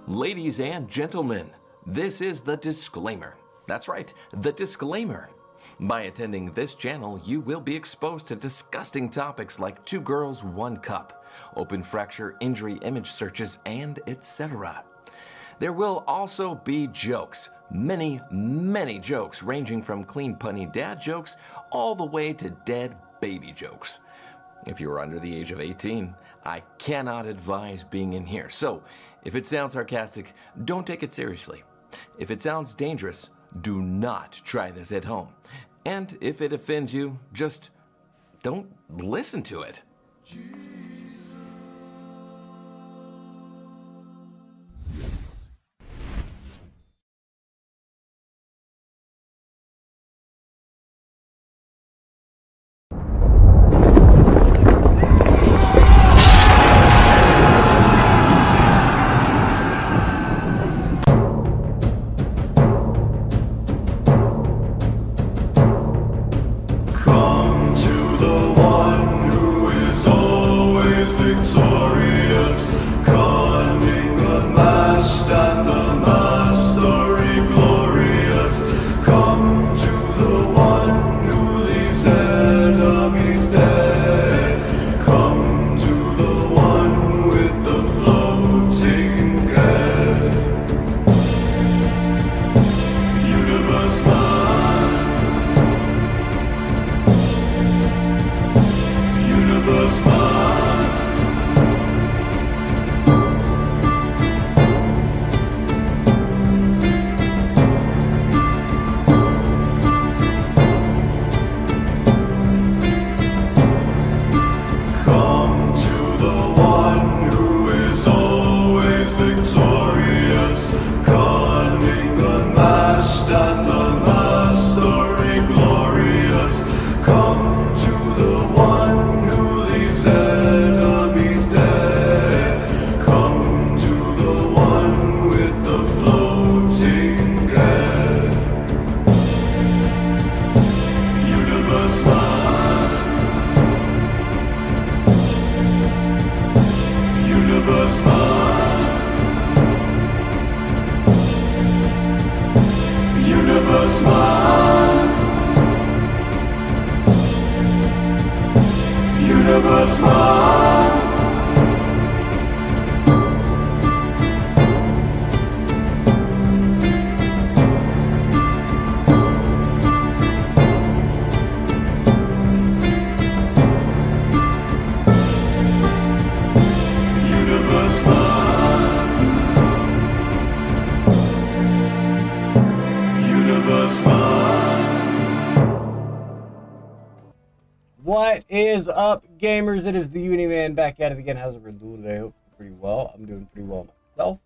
Ladies and gentlemen, this is the disclaimer. That's right, the disclaimer. By attending this channel, you will be exposed to disgusting topics like 2 girls, 1 cup, open fracture injury image searches, and etc. There will also be jokes, many jokes, ranging from clean punny dad jokes all the way to dead baby jokes. If you are under the age of 18, I cannot advise being in here. So, if it sounds sarcastic, don't take it seriously. If it sounds dangerous, do not try this at home. And if it offends you, just don't listen to it. Come to the one who is always victorious, cunning, unmatched, and the mastery glorious. Come to the one who leaves enemies dead. Come to the one with the floating head. Universe man. Universe man. Come to the one who is always victorious, cunning, unmatched, and the mastery glorious. Come to the one who leaves enemies dead. Come to the one with the floating head. Universe man. Universe man. Universe man. Universe man. Universe man. Universe man. What is up, gamers? It is the Uniman back at it again. How's everyone doing today? Hope pretty well. I'm doing pretty well myself.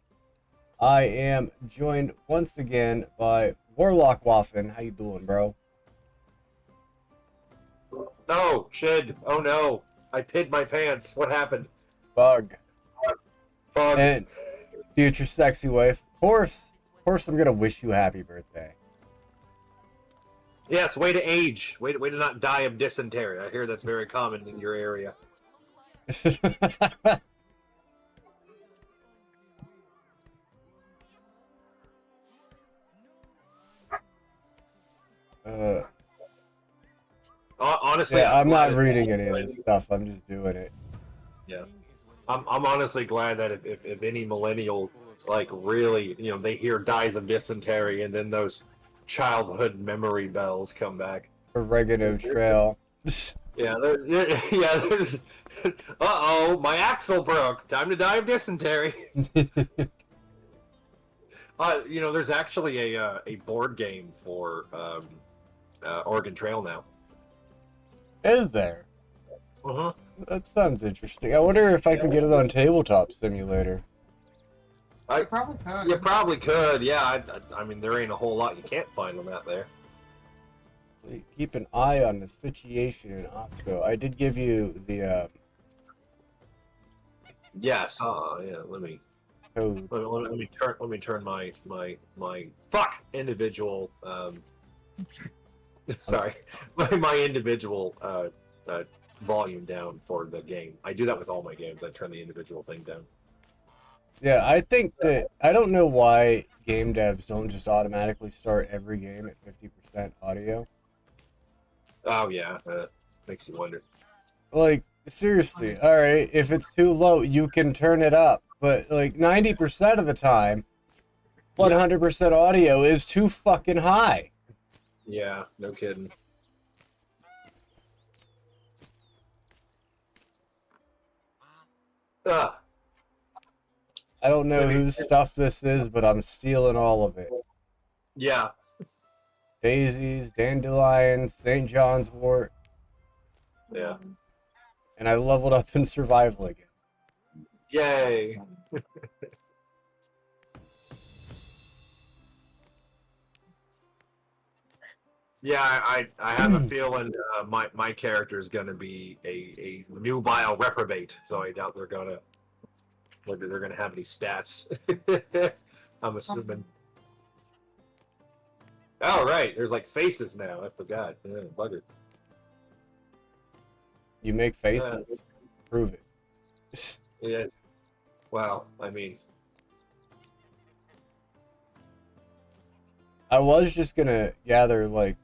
I am joined once again by Warlock Waffen. How you doing, bro? No, Shed. Oh no. I pid my pants. What happened? Bug. Fun. And future sexy wife. Of course I'm gonna wish you happy birthday. Yes, way to age. Way to not die of dysentery. I hear that's very common in your area. Honestly, yeah, I'm not glad reading any of this stuff. I'm just doing it. Yeah. I'm honestly glad that if any millennial, like, really, they hear dies of dysentery and then those childhood memory bells come back. Oregano Trail. Yeah, there's uh-oh, my axle broke. Time to die of dysentery. There's actually a board game for Oregon Trail now. Is there? Uh-huh. That sounds interesting. I wonder if I can get it on Tabletop Simulator. You probably could. You probably could, yeah. I mean, there ain't a whole lot you can't find on that there. Keep an eye on the situation in Osco. I did give you the Yes. Yeah. Let me turn my individual sorry, my individual volume down for the game. I do that with all my games. I turn the individual thing down. Yeah, I think that I don't know why game devs don't just automatically start every game at 50% audio. Oh yeah, makes you wonder. Like, seriously, all right, if it's too low, you can turn it up. But like 90% of the time, 100% audio is too fucking high. Yeah, no kidding. Ugh. I don't know Maybe- whose stuff this is, but I'm stealing all of it. Yeah. Daisies, dandelions, St. John's wort, Yeah. and I leveled up in survival again. Yay. Yeah, I have a feeling my character is going to be a nubile reprobate, so I doubt they're gonna have any stats. I'm assuming. Oh right, there's like faces now. I forgot. Yeah, bugger. You make faces. Prove it. Yeah. Well, I mean, I was just gonna gather like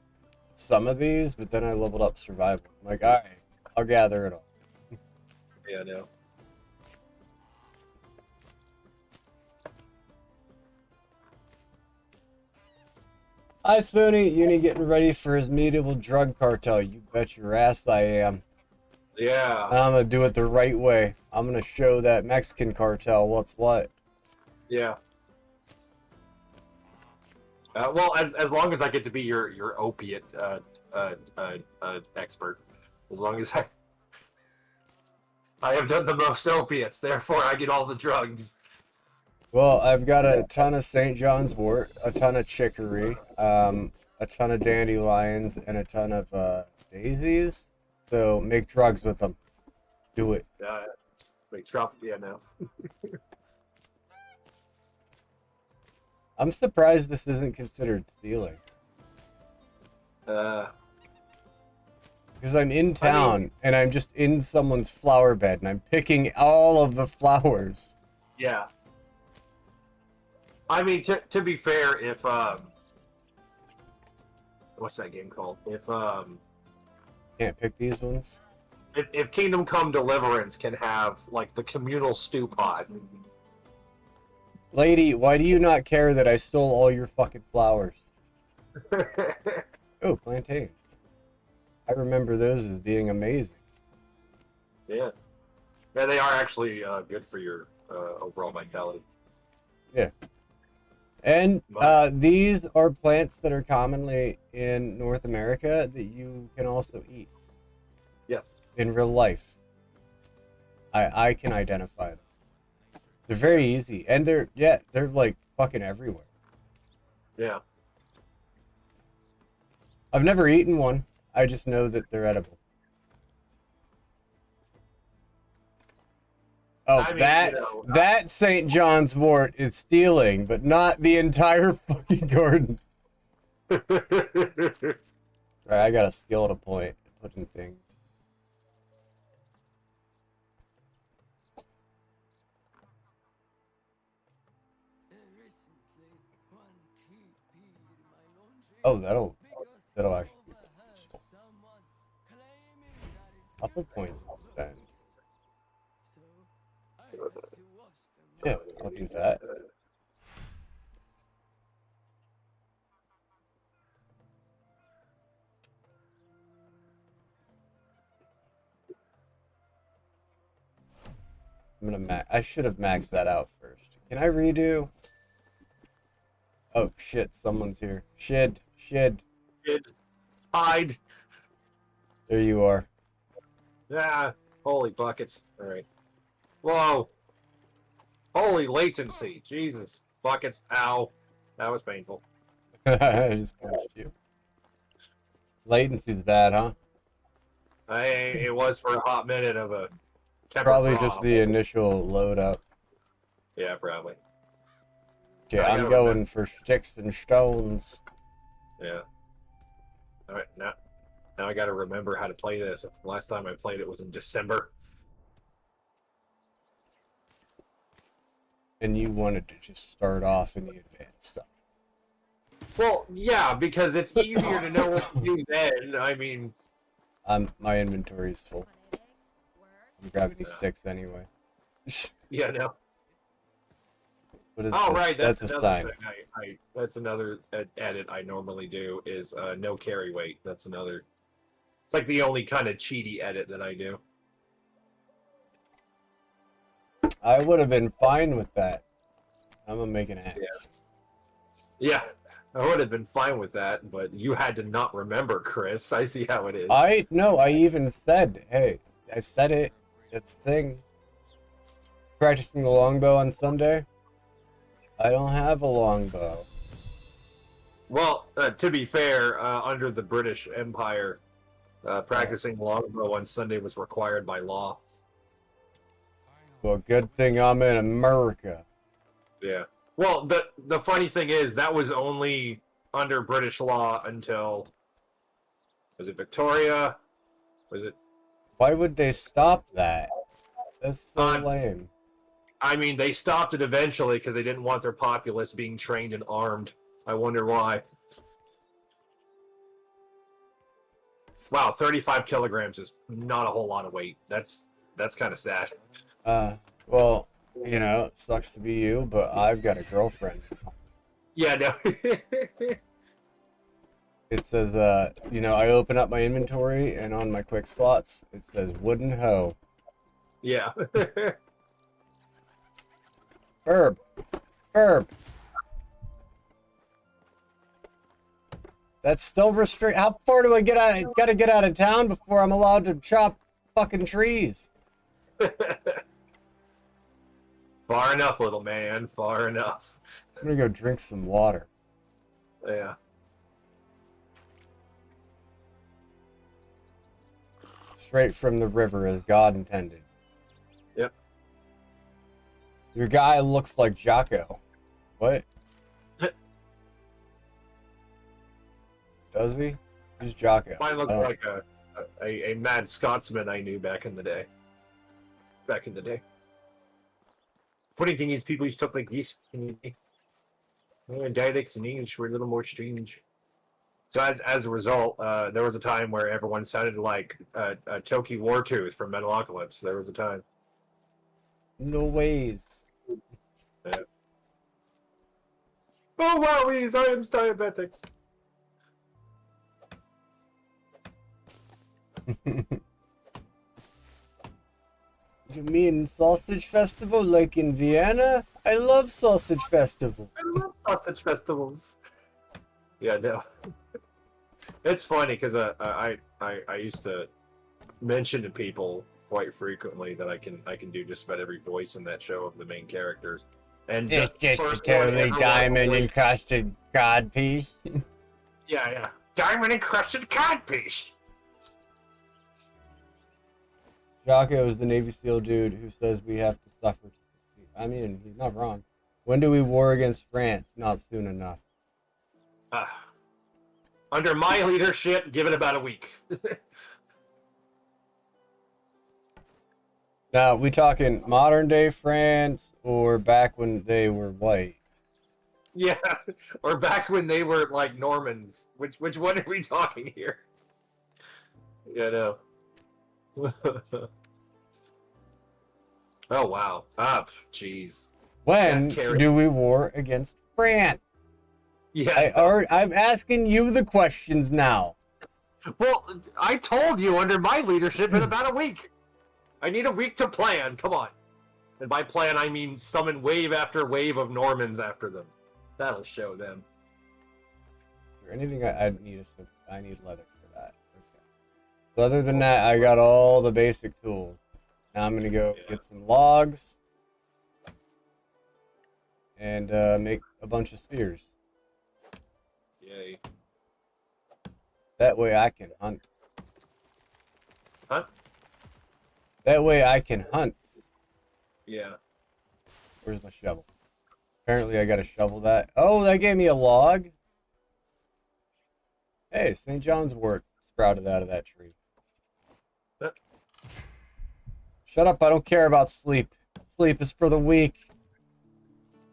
some of these, but then I leveled up survival. I'm like, alright, I'll gather it all. yeah, no. Hi Spoonie, Uni getting ready for his medieval drug cartel. You bet your ass I am. Yeah. I'm gonna do it the right way. I'm gonna show that Mexican cartel what's what. Yeah. Well, as long as I get to be your opiate expert, as long as I have done the most opiates, therefore I get all the drugs. Well, I've got a ton of St. John's wort, a ton of chicory, a ton of dandelions, and a ton of daisies. So make drugs with them. Do it. Wait, drop. Yeah, no. I'm surprised this isn't considered stealing. Uh, Because I'm in town and I'm just in someone's flower bed and I'm picking all of the flowers. yeah. I mean, to be fair, if what's that game called? Can't pick these ones. If Kingdom Come Deliverance can have like the communal stew pot. Lady, why do you not care that I stole all your fucking flowers? Oh, plantains. I remember those as being amazing. Yeah. Yeah, they are actually good for your overall vitality. Yeah. And these are plants that are commonly in North America that you can also eat Yes. in real life. I can identify them. They're very easy, and they're like fucking everywhere. Yeah. I've never eaten one. I just know that they're edible. Oh, I mean, that you know, that St. John's wort is stealing, but not the entire fucking garden. Right, I got a skill at a point putting things. Oh, that'll actually be useful. Couple points to spend. Yeah, I'll do that. I'm gonna I should have maxed that out first. Can I redo? Oh shit, someone's here. Shid. Hide. There you are. Yeah. Holy buckets. All right. Whoa. Holy latency. Jesus. Buckets. Ow. That was painful. I just punched you. Latency's bad, huh? It was for a hot minute of a temper Probably problem. just the initial load up. Yeah, probably. Okay, I I'm gotta going remember. for sticks and stones. Yeah. All right. Now I got to remember how to play this. The last time I played it was in December. And you wanted to just start off in the advanced stuff. Well, yeah, because it's easier to know what to do then. I mean, My inventory is full. I'm grabbing these 6 anyway. yeah, no. What is Oh, this? right. That's a another sign. thing. That's another edit I normally do is no carry weight. That's another. It's like the only kind of cheaty edit that I do. I would have been fine with that. I'm gonna make an axe. Yeah, I would have been fine with that, but you had to not remember, Chris. I see how it is. I even said, hey, I said it. It's the thing. Practicing the longbow on Sunday. I don't have a longbow. Well, to be fair, under the British Empire, practicing longbow on Sunday was required by law. Well, good thing I'm in America. Yeah. Well, the funny thing is that was only under British law until was it Victoria? Was it? Why would they stop that? That's so Um, lame. I mean, they stopped it eventually because they didn't want their populace being trained and armed. I wonder why. Wow, 35 kilograms is not a whole lot of weight. That's kind of sad. Well, you know, it sucks to be you, but I've got a girlfriend. Yeah, no. It says, you know, I open up my inventory, and on my quick slots, it says wooden hoe. Yeah. Herb. That's still restrict. How far do I get out? Gotta get out of town before I'm allowed to chop fucking trees. Far enough, little man. Far enough. I'm gonna go drink some water. Yeah. Straight from the river as God intended. Yep. Your guy looks like Jocko. What? Does he? Who's Jocko? Mine looked Oh. like a mad Scotsman I knew back in the day. Funny thing is, people used to talk like this. Dialects in English were a little more strange. So as a result, there was a time where everyone sounded like Toki Wartooth from Metalocalypse. There was a time. No ways. Oh wow, I am diabetics. You mean sausage festival like in Vienna? I love sausage festival. I love sausage festivals. Yeah, no. It's funny because I used to mention to people quite frequently that I can do just about every voice in that show of the main characters. And It's the just a first one totally everyone diamond always- encrusted codpiece. Yeah, diamond encrusted codpiece. Jocko is the Navy SEAL dude who says we have to suffer to succeed. I mean, he's not wrong. When do we war against France? Not soon enough. Under my leadership, give it about a week. Now, we talking modern day France or back when they were white? Yeah, or back when they were like Normans. Which one are we talking here? Yeah, no. Oh wow. Jeez. When Yeah, carry- do we war against France? Yeah. I'm asking you the questions now. Well, I told you under my leadership in about a week. I need a week to plan. Come on. And by plan, I mean summon wave after wave of Normans after them. That'll show them. Is there anything I need? I need leather for that. Okay. So other than that, I got all the basic tools. Now I'm gonna go get some logs and make a bunch of spears. Yay. That way I can hunt. Huh? That way I can hunt. Yeah. Where's my shovel? Apparently I gotta shovel that. Oh, that gave me a log. Hey, St. John's wort sprouted out of that tree. Yep. Shut up, I don't care about sleep. Sleep is for the weak.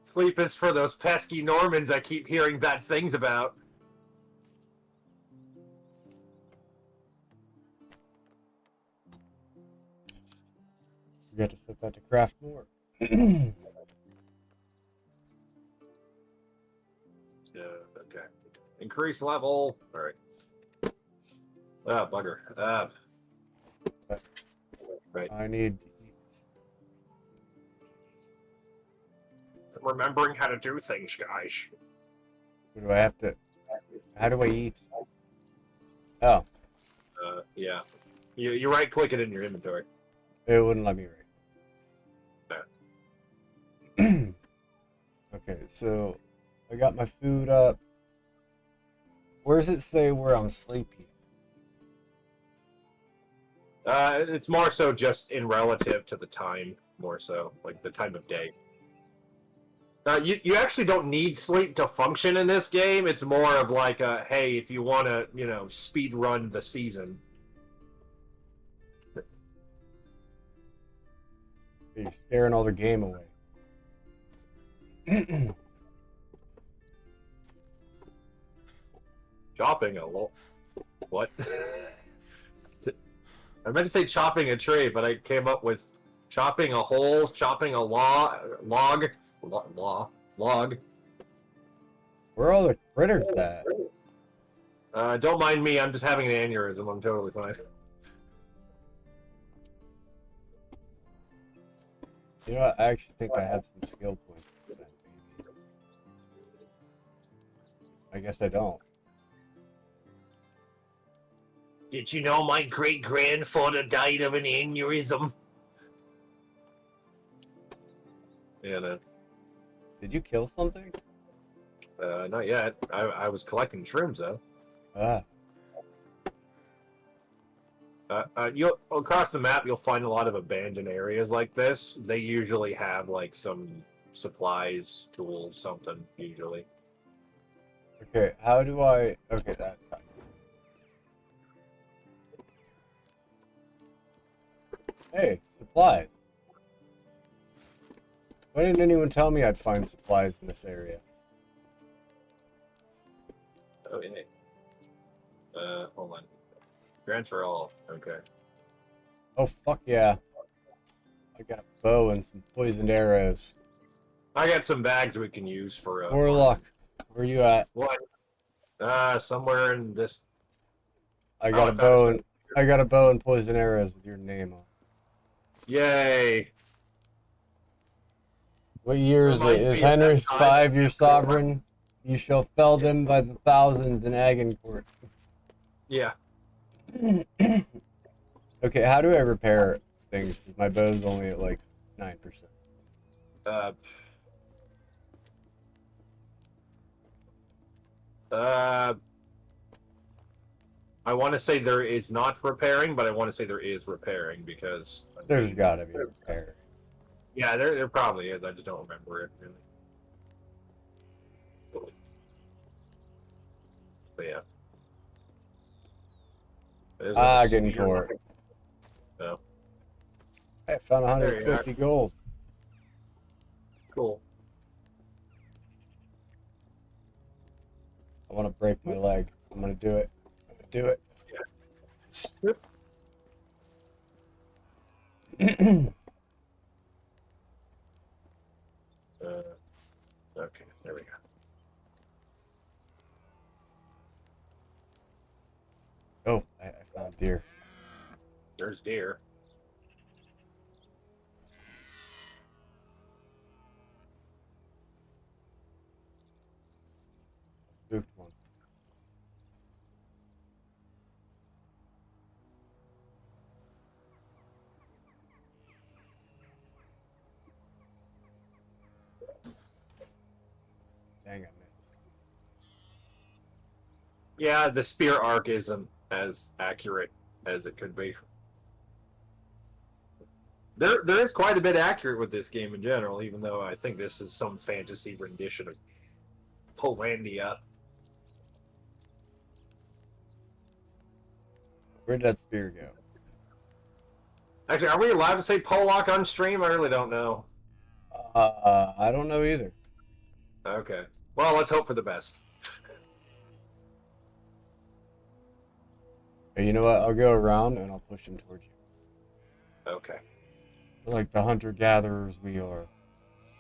Sleep is for those pesky Normans I keep hearing bad things about. We got to set that to craft more. Okay. Increase level. All right. Ah, bugger. Right. I need to eat. Remembering how to do things, guys. What do I have to? How do I eat? Oh, Yeah. You right click it in your inventory. it wouldn't let me read. Okay, so I got my food up. Where does it say where I'm sleepy? It's more so just in relative to the time, more so like the time of day. You actually don't need sleep to function in this game. It's more of like a, hey, if you want to, speed run the season. You're scaring all the game away. Chopping a what? I meant to say chopping a tree, but I came up with chopping a hole, chopping a log. Where are all the critters at? Don't mind me. I'm just having an aneurysm. I'm totally fine. You know what? I actually think I have some skill points. For that, maybe. I guess I don't. Did you know my great-grandfather died of an aneurysm? Yeah, no. Did you kill something? Not yet. I was collecting shrooms, though. Ah. You'll across the map, you'll find a lot of abandoned areas like this. They usually have, like, some supplies, tools, something, usually. Okay, how do I... Okay, that's fine. Hey, supplies. Why didn't anyone tell me I'd find supplies in this area? Oh, yeah. Hold on. Transfer all. Okay. Oh, fuck yeah. I got a bow and some poisoned arrows. I got some bags we can use for, Warlock, where you at? What? Somewhere in this... I got I a found bow it. and I got a bow and poisoned arrows with your name on. Yay! What year is it? Reminds Is me of Henry that time. V your sovereign? You shall fell them by the thousands in Agincourt. Yeah. Okay, how do I repair things? 'Cause my bow's only at like 9%. I want to say there is not repairing, but I want to say there is repairing because... There's gotta be a repair. Yeah, there probably is. I just don't remember it, really. But yeah. There's a Agincourt. spear. No. I found There you 150 gold. Cool. I want to break my leg. I'm gonna do it. I'm gonna do it. Okay, there we go. Oh, I found deer. There's deer. Spooked one. Dang, I missed. Yeah, the spear arc isn't as accurate as it could be. There is quite a bit accurate with this game in general, even though I think this is some fantasy rendition of Polandia. Where'd that spear go? Actually, are we allowed to say Pollock on stream? I really don't know. I don't know either. Okay. Well, let's hope for the best. Hey, you know what? I'll go around and I'll push them towards you. Okay. Like the hunter-gatherers we are.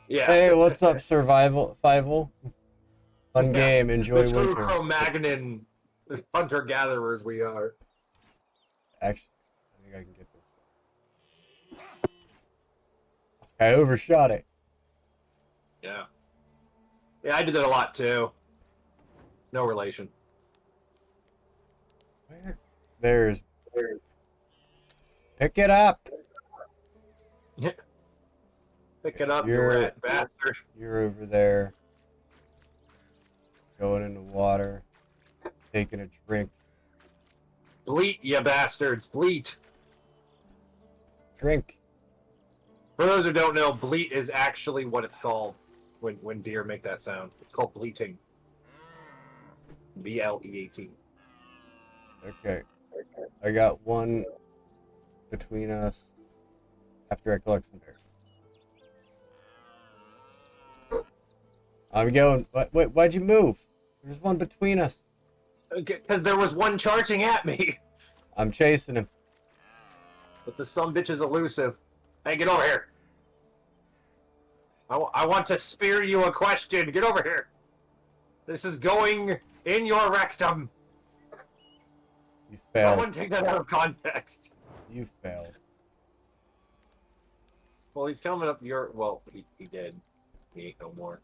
Yeah. Hey, what's up, Survival? Fun Yeah. game. Enjoy The true winter. Cro-Magnon hunter-gatherers we are. Actually, I think I can get this one. I overshot it. Yeah. Yeah, I did that a lot too. No relation. Where? There's. Pick it up. Pick it up, you You're- rat bastard. You're over there. Going in the water. Taking a drink. Bleat, you bastards. Bleat. Drink. For those who don't know, bleat is actually what it's called when deer make that sound. It's called bleating. B-L-E-A-T. Okay. I got one between us after I collect some berries. I'm going. Wait, why'd you move? There's one between us. Because there was one charging at me. I'm chasing him. But the sumbitch is elusive. Hey, get over here. I want to spear you a question. Get over here. This is going in your rectum. You No failed. one take that out of context. You failed. Well, he's coming up your... Well, he did. He ain't no more.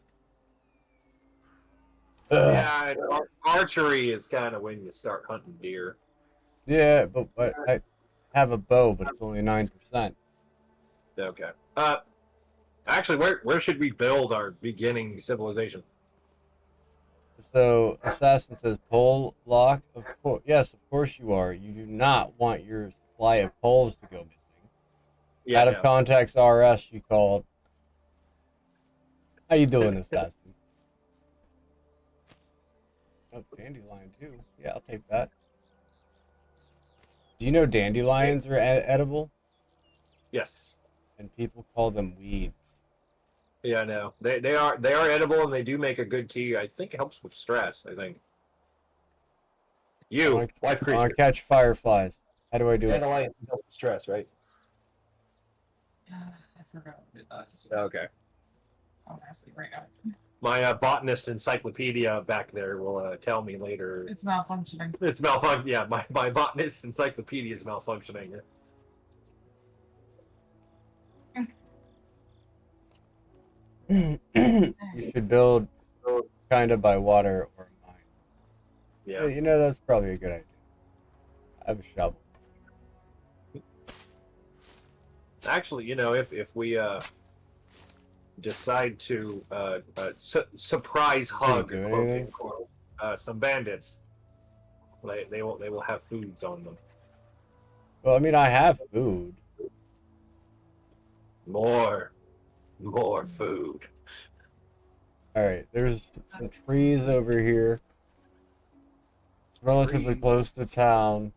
Ugh. Yeah, archery is kind of when you start hunting deer. Yeah, but I have a bow, but it's only 9%. Okay. Actually, where should we build our beginning civilization? So, Assassin says, pole lock? Of course. Yes, of course you are. You do not want your supply of poles to go missing. Yeah, Out of no. context RS, you called. How you doing, Assassin? Oh, dandelion too. Yeah, I'll take that. Do you know dandelions are edible? Yes. And people call them weeds. Yeah, no. They are edible and they do make a good tea. I think it helps with stress. I think. You, life I want creature. to catch fireflies. How do I do it? Dandelion helps with stress, right? I forgot what it does. Okay. I'll ask you right now. My botanist encyclopedia back there will tell me later. It's malfunctioning. It's malfunction. Yeah, my botanist encyclopedia is malfunctioning. You should build kind of by water or mine. Yeah. You know, that's probably a good idea. I have a shovel. Actually, you know, if we decide to surprise hug do quote anything? unquote, some bandits, they will have foods on them. Well, I mean, I have food. More food. All right, there's some trees over here, relatively Trees. close to town.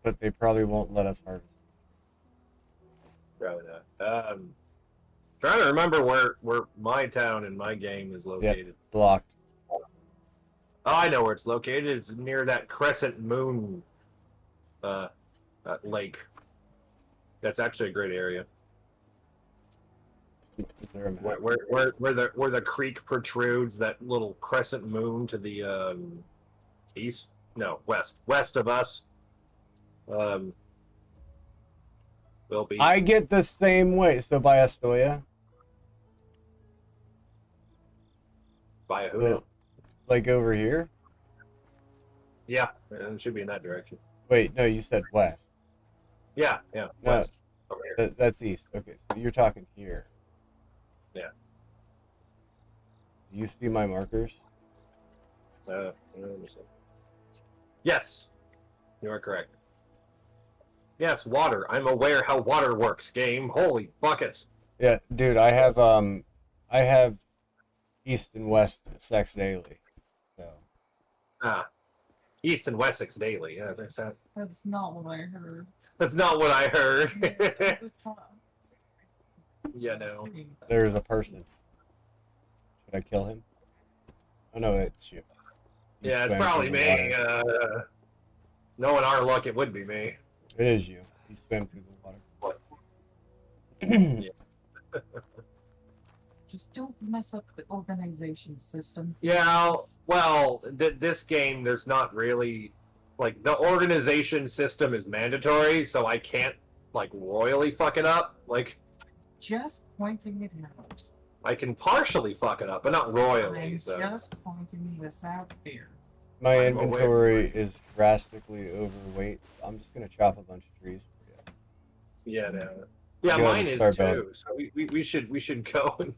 But they probably won't let us harvest. Probably not. Trying to remember where my town and my game is located. Blocked. Oh, I know where it's located. It's near that crescent moon lake. That's actually a great area. Is there a map? Where the creek protrudes, that little crescent moon to the west of us. Will be I get the same way. So by Astoria, by who? so, like over here. Yeah, it should be in that direction. Wait, no, you said west. Yeah, No. west. Over here. That's east. Okay, so you're talking here. Yeah. Do you see my markers? Let me see. Yes, you are correct. Yes, water. I'm aware how water works. Game. Holy buckets. Yeah, dude, I have east and west sex daily. So East and Wessex daily. Yeah, That's not what I heard. that's not what I heard. Yeah, no. there's a person. Did I kill him? Oh no, it's you. You Yeah, it's swam probably through the me. water. Knowing our luck, it would be me. It is you. You swam through the water. What? Just don't mess up the organization system. Yeah, please. well, this game, there's not really like the organization system is mandatory, so I can't like royally fuck it up. Like Just pointing it out. I can partially fuck it up, but not royally. I'm So just pointing this out there. My I'm aware. inventory is drastically overweight. I'm just gonna chop a bunch of trees for you. yeah, no. Yeah, Go mine and is start too. building. So we should go. And...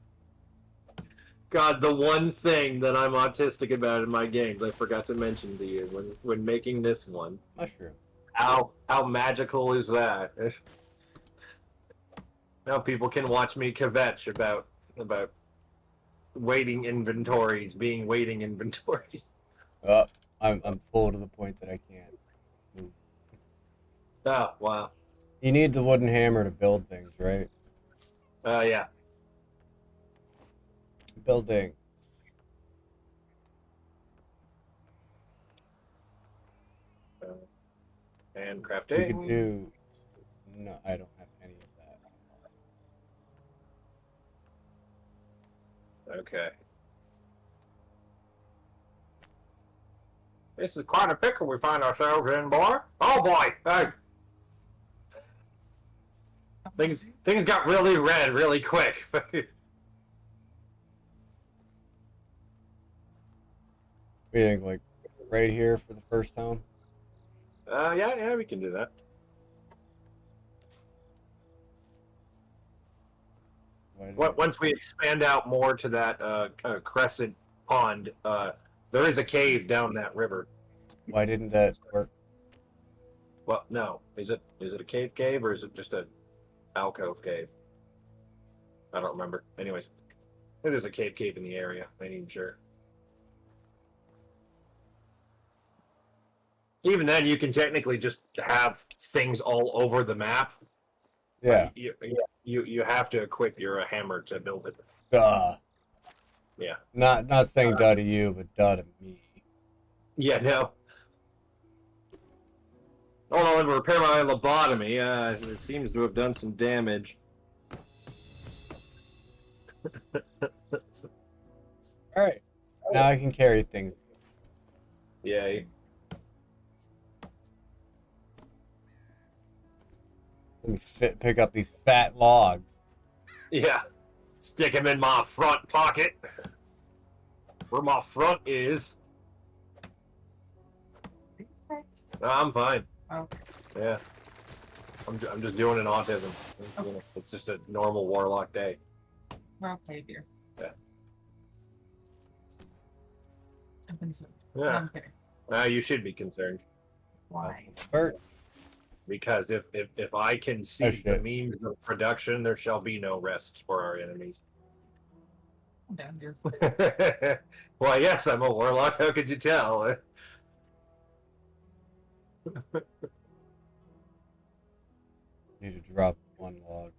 God, the one thing that I'm autistic about in my games, I forgot to mention to you when making this one. Mushroom. How magical is that? Now people can watch me kvetch about waiting inventories being waiting inventories. I'm full to the point that I can't move. Oh wow. You need the wooden hammer to build things, right? Yeah. Building. And We crafting. could do. No, I don't have any of that. Okay. This is quite a pickle we find ourselves in, boy. Oh boy! Hey, things got really red really quick. We think like right here for the first home. Yeah, we can do that. Once we expand out more to that crescent pond, there is a cave down that river. Why didn't that work? Well, no, is it a cave or is it just a alcove cave? I don't remember. Anyways, there's a cave in the area. I ain't even sure. Even then, you can technically just have things all over the map. Yeah. You have to equip your hammer to build it. Duh. Yeah. Not saying duh to you, but duh to me. Yeah, no. Hold on, let me repair my lobotomy. It seems to have done some damage. All right. Now I can carry things. Yay. Let me pick up these fat logs. Yeah. Stick him in my front pocket. Where my front is. I'm fine. Okay. Yeah. I'm just doing an autism. It's just a normal warlock day. Okay, dear. Yeah. I'm concerned. Yeah. Okay. You should be concerned. Why? Bert. Because if I can cease the shit. means of production, there shall be no rest for our enemies. I'm down here. Why, yes, I'm a warlock. How could you tell? Need to drop one log.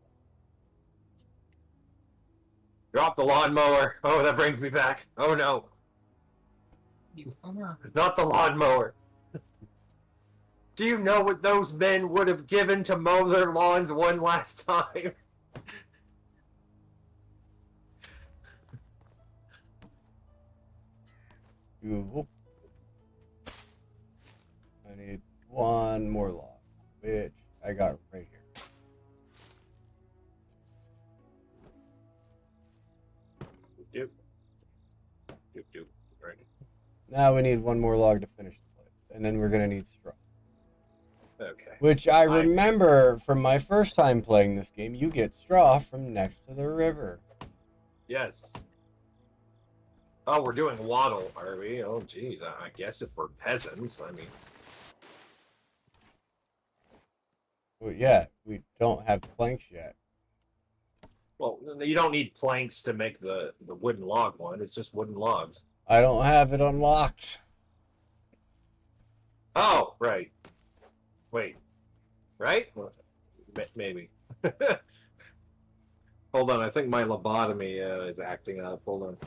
Drop the lawnmower. Oh, that brings me back. Oh no, Oh no. not the lawnmower. Do you know what those men would have given to mow their lawns one last time? Doable. I need one more log, which I got right here. Doop. Doop doop. Right. Now we need one more log to finish the place, and then we're gonna need straw. Okay. Which I remember from my first time playing this game, you get straw from next to the river. Yes. Oh, we're doing waddle, are we? Oh, geez. I guess if we're peasants, I mean. Well, yeah, we don't have planks yet. Well, you don't need planks to make the wooden log one. It's just wooden logs. I don't have it unlocked. Oh, right. Wait. Right? Maybe. Hold on. I think my lobotomy is acting up. Hold on.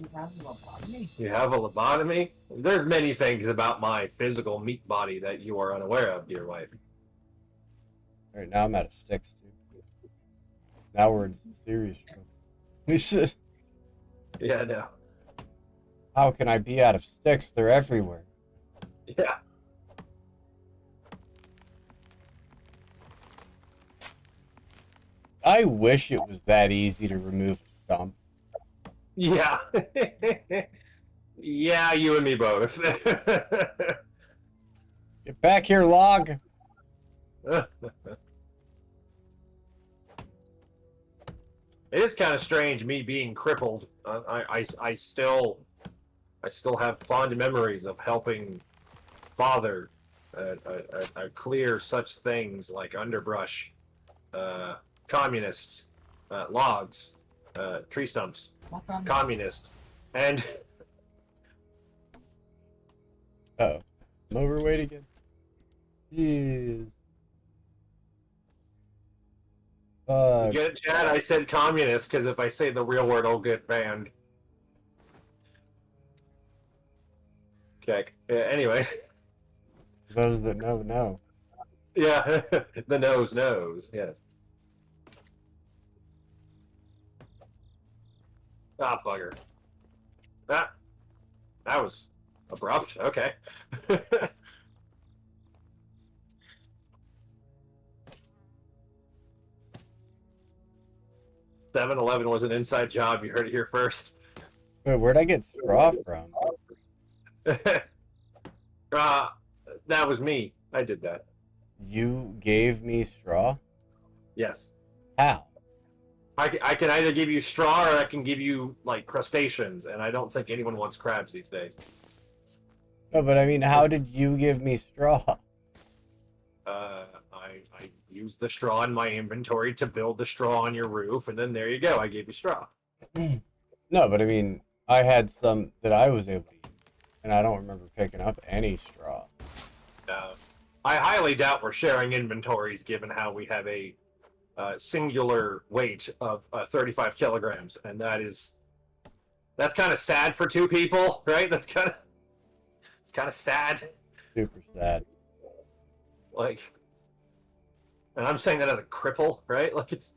You have a lobotomy? You have a lobotomy? There's many things about my physical meat body that you are unaware of, dear wife. All right, now I'm out of sticks, dude. Now we're in some serious trouble. We should. Yeah, no. How can I be out of sticks? They're everywhere. Yeah. I wish it was that easy to remove a stump. Yeah. Yeah, you and me both. Get back here, log. It is kind of strange me being crippled. I still have fond memories of helping father clear such things like underbrush, communists, logs, tree stumps, communists, and Uh-oh. I'm overweight again. Jeez. you get it, Chad? I said communist because if I say the real word, I'll get banned. Okay. Anyways. Those that know. Yeah, the nose knows. Yes. Ah, bugger. That was abrupt. Okay. 7-Eleven was an inside job. You heard it here first. Wait, where'd I get straw from? That was me. I did that. You gave me straw? Yes. How? I can either give you straw or I can give you like crustaceans, and I don't think anyone wants crabs these days. No, but I mean, how did you give me straw? I used the straw in my inventory to build the straw on your roof, and then there you go. I gave you straw. No, but I mean, I had some that I was able to use, and I don't remember picking up any straw. I highly doubt we're sharing inventories, given how we have a singular weight of 35 kilograms, and that's kind of sad for two people, right? It's kind of sad. Super sad. Like, and I'm saying that as a cripple, right? Like it's.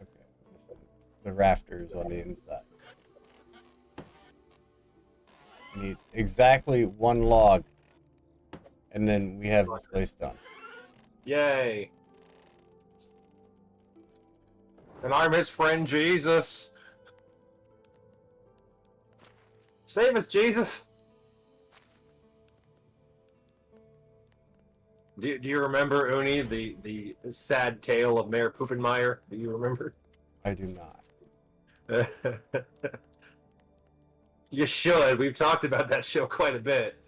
Okay. The rafters on the inside. We need exactly one log, and then we have this place done. Yay. And I'm his friend Jesus. Save us, Jesus. Do you remember, Uni, the sad tale of Mayor Poopenmeyer? Do you remember? I do not. You should. We've talked about that show quite a bit.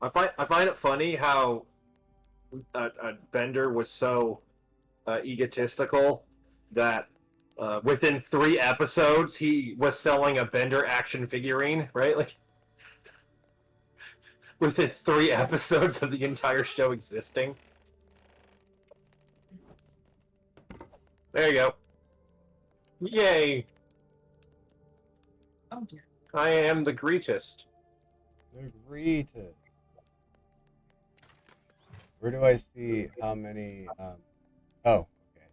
I find it funny how Bender was so egotistical that within 3 episodes he was selling a Bender action figurine, right? Like within 3 episodes of the entire show existing. There you go. Yay! Oh dear. I am the greatest. Agree to. Where do I see how many? Oh, okay.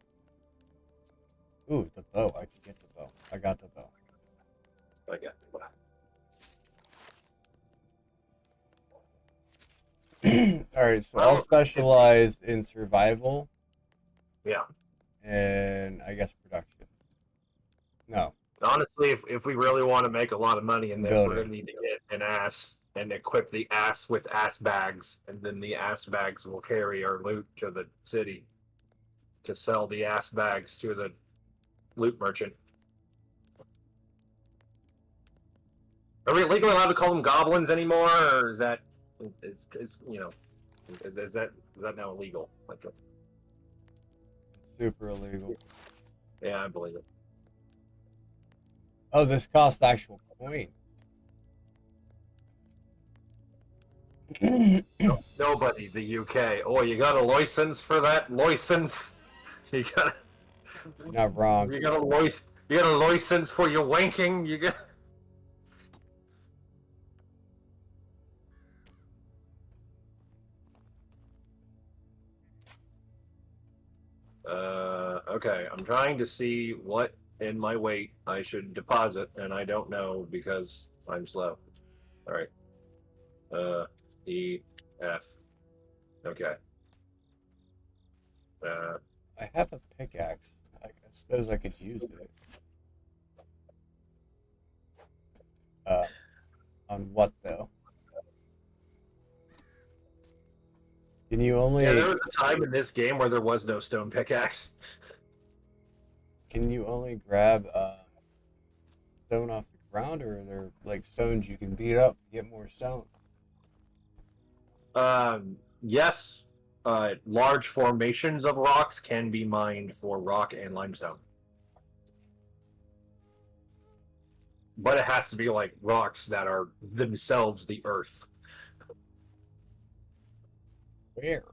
Ooh, the bow. I can get the bow. I got the bow. I got All right, so I'll specialize in survival. Yeah. And I guess production. No. Honestly, if we really want to make a lot of money in this, we're Building. going to need to get an ass and equip the ass with ass bags, and then the ass bags will carry our loot to the city to sell the ass bags to the loot merchant. Are we legally allowed to call them goblins anymore, or is that is that now illegal? Like, It's super illegal. yeah, I believe it. Oh, this costs actual coin. Nobody, the UK. Oh, you got a license for that? License? You got Not wrong. you got a license? You got a license for your wanking? You got. Okay. I'm trying to see what in my weight I should deposit, and I don't know because I'm slow. All right. E, F. Okay. I have a pickaxe. I suppose I could use it. On what though? Can you only Yeah, there was a time in this game where there was no stone pickaxe. grab stone off the ground, or are there like stones you can beat up to get more stone? Yes, large formations of rocks can be mined for rock and limestone. But it has to be like rocks that are themselves the earth. Where?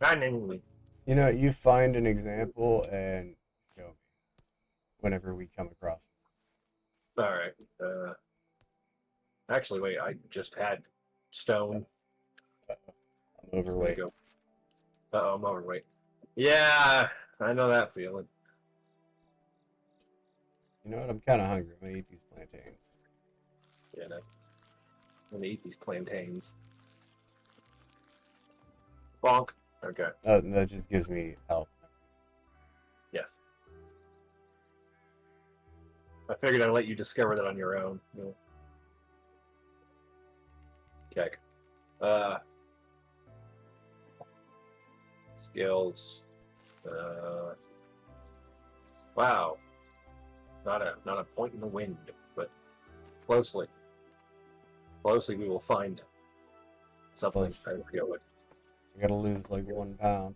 Anyway, You know, you find an example and show me whenever we come across it. all right. Actually, wait. I just had stone. I'm There we overweight. go. I'm overweight. Yeah, I know that feeling. You know what? I'm kind of hungry. I'm gonna eat these plantains. Yeah, no. I'm gonna eat these plantains. Bonk. Okay. That just gives me health. Yes. I figured I'd let you discover that on your own. Okay. Skills. Wow. Not a point in the wind, but closely. Closely we will find something. Close. I forget what. I gotta lose like 1 pound.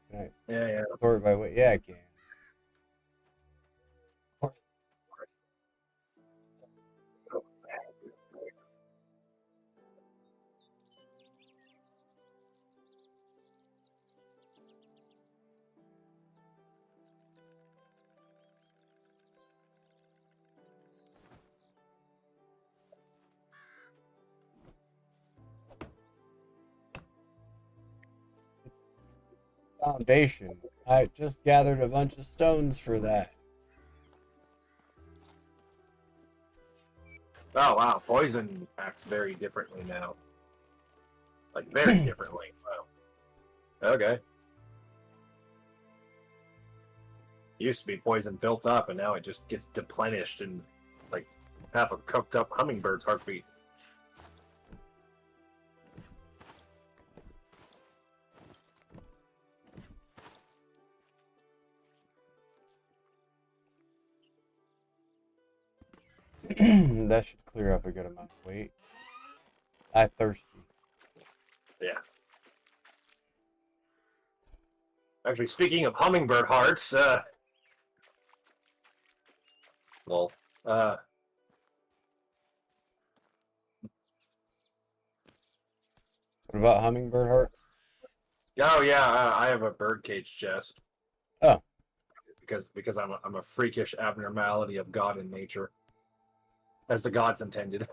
Can I Yeah. sort by weight? Yeah, I can. Foundation. I just gathered a bunch of stones for that. Oh wow, poison acts very differently now. Like very differently. Wow. Okay. Used to be poison built up, and now it just gets deplenished and like half a cooked up hummingbird's heartbeat. That should clear up a good amount of weight. I thirsty. Yeah. Actually, speaking of hummingbird hearts, well, What about hummingbird hearts? oh yeah, I have a birdcage chest. Oh. Because I'm a freakish abnormality of God in nature, as the gods intended.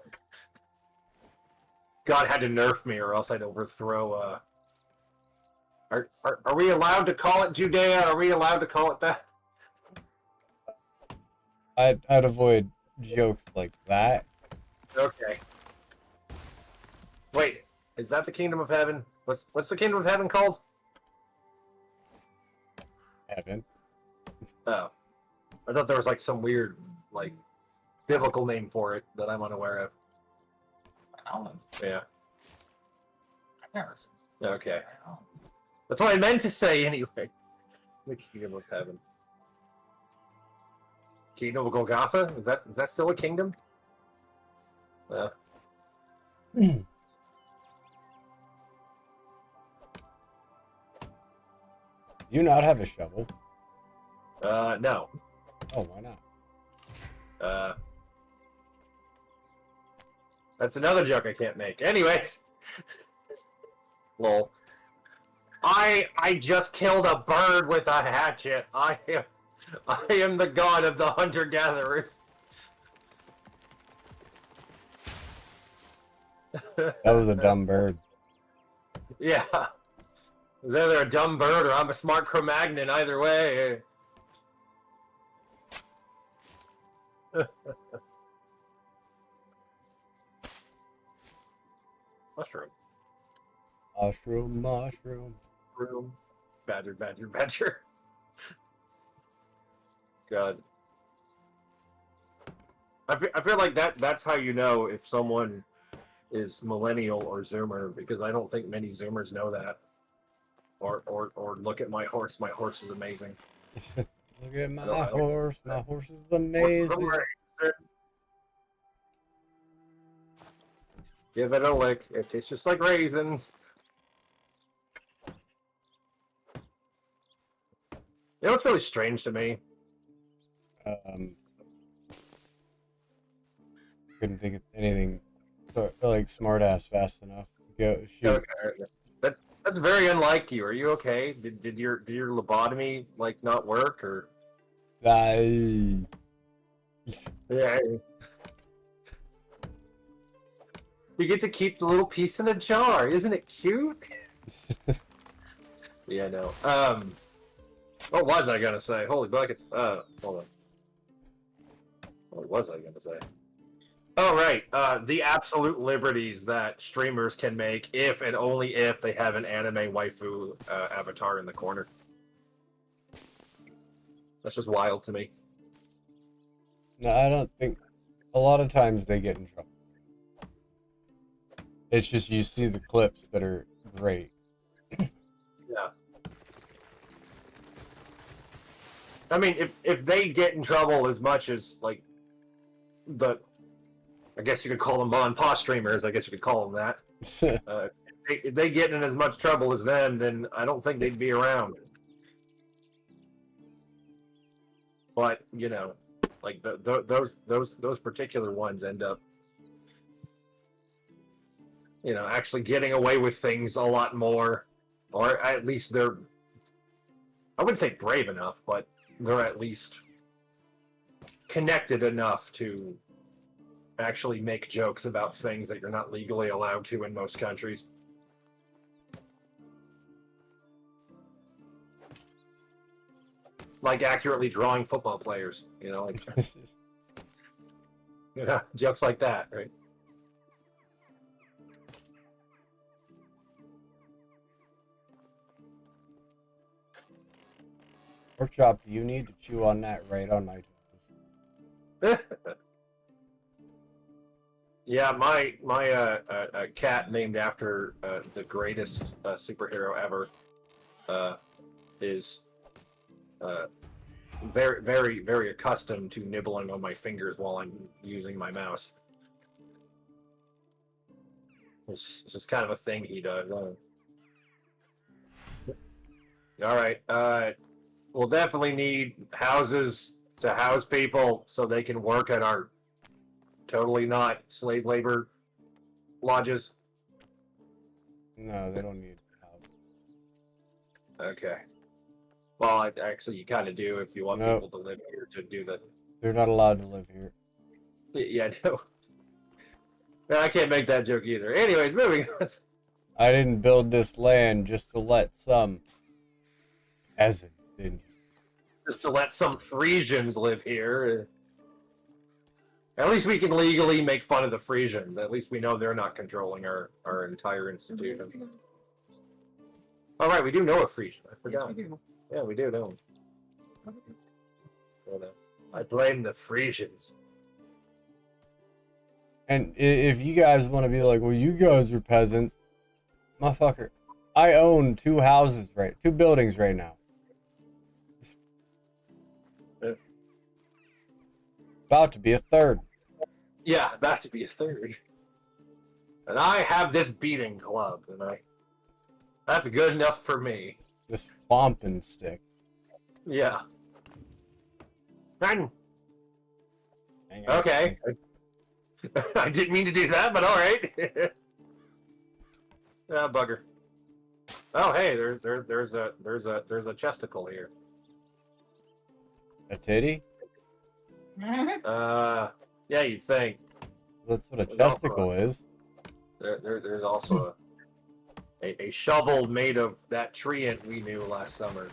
God had to nerf me, or else I'd overthrow. Are we allowed to call it Judea? Are we allowed to call it that? I'd avoid jokes like that. Okay. Wait, is that the kingdom of heaven? What's the kingdom of heaven called? Heaven. Oh, I thought there was like some weird like biblical name for it that I'm unaware of. Alan, Yeah. I've never seen Okay. Alan. That's what I meant to say anyway. The kingdom of heaven. Kingdom of Golgotha? Is that still a kingdom? Do you not have a shovel? No. Oh, why not? That's another joke I can't make. Anyways. Lol. I just killed a bird with a hatchet. I am the god of the hunter-gatherers. That was a dumb bird. Yeah. It was either a dumb bird or I'm a smart Cro-Magnon, either way. Mushroom. Mushroom, mushroom. Room. Badger, badger, badger. God. I feel like that's how you know if someone is millennial or Zoomer, because I don't think many Zoomers know that. Or look at my horse. My horse is amazing. Look at my I don't- horse. My horse is amazing. Give it a lick. It tastes just like raisins. You know what's really strange to me? Couldn't think of anything like smart ass fast enough. Go shoot. Okay. That's very unlike you. Are you okay? Did your lobotomy like not work or? I... Yeah. You get to keep the little piece in a jar. Isn't it cute? Yeah, no. What was I gonna say? Holy buckets. Hold on. What was I gonna say? Oh, right. The absolute liberties that streamers can make if and only if they have an anime waifu avatar in the corner. That's just wild to me. No, I don't think. A lot of times they get in trouble. It's just you see the clips that are great. Yeah. I mean, if they get in trouble as much as like I guess you could call them mom-and-pop streamers. I guess you could call them that. If they get in as much trouble as them, then I don't think they'd be around. But you know, like those particular ones end up, you know, actually getting away with things a lot more, or at least they're, I wouldn't say brave enough, but they're at least connected enough to actually make jokes about things that you're not legally allowed to in most countries. Like accurately drawing football players, you know, like you know, jokes like that, right? Workshop, do you need to chew on that right on my toes? Yeah, my cat named after the greatest superhero ever is very, very, very accustomed to nibbling on my fingers while I'm using my mouse. It's just kind of a thing he does. All right, we'll definitely need houses to house people so they can work at our totally not slave labor lodges. No, they don't need help. Okay. Well, actually, you kind of do if you want No. people to live here to do the. They're not allowed to live here. Yeah, no. No, I can't make that joke either. Anyways, moving on. I didn't build this land just to let some peasants in. Just to let some Frisians live here. At least we can legally make fun of the Frisians. At least we know they're not controlling our entire institution. All right, we do know a Frisian. I forgot. Yes, we do. Yeah, we do know. I blame the Frisians. And if you guys want to be like, well, you guys are peasants, motherfucker, I own two buildings right now. Yeah. About to be a third. Yeah, about to be a third. And I have this beating club, and that's good enough for me. This bumping stick. Yeah. Run. Hang on. Okay. I didn't mean to do that, but all right. Ah, bugger. Oh, hey, there's a chesticle here. A titty? Yeah, you'd think. That's what a It's all chesticle is. There's also a shovel made of that tree we knew last summer.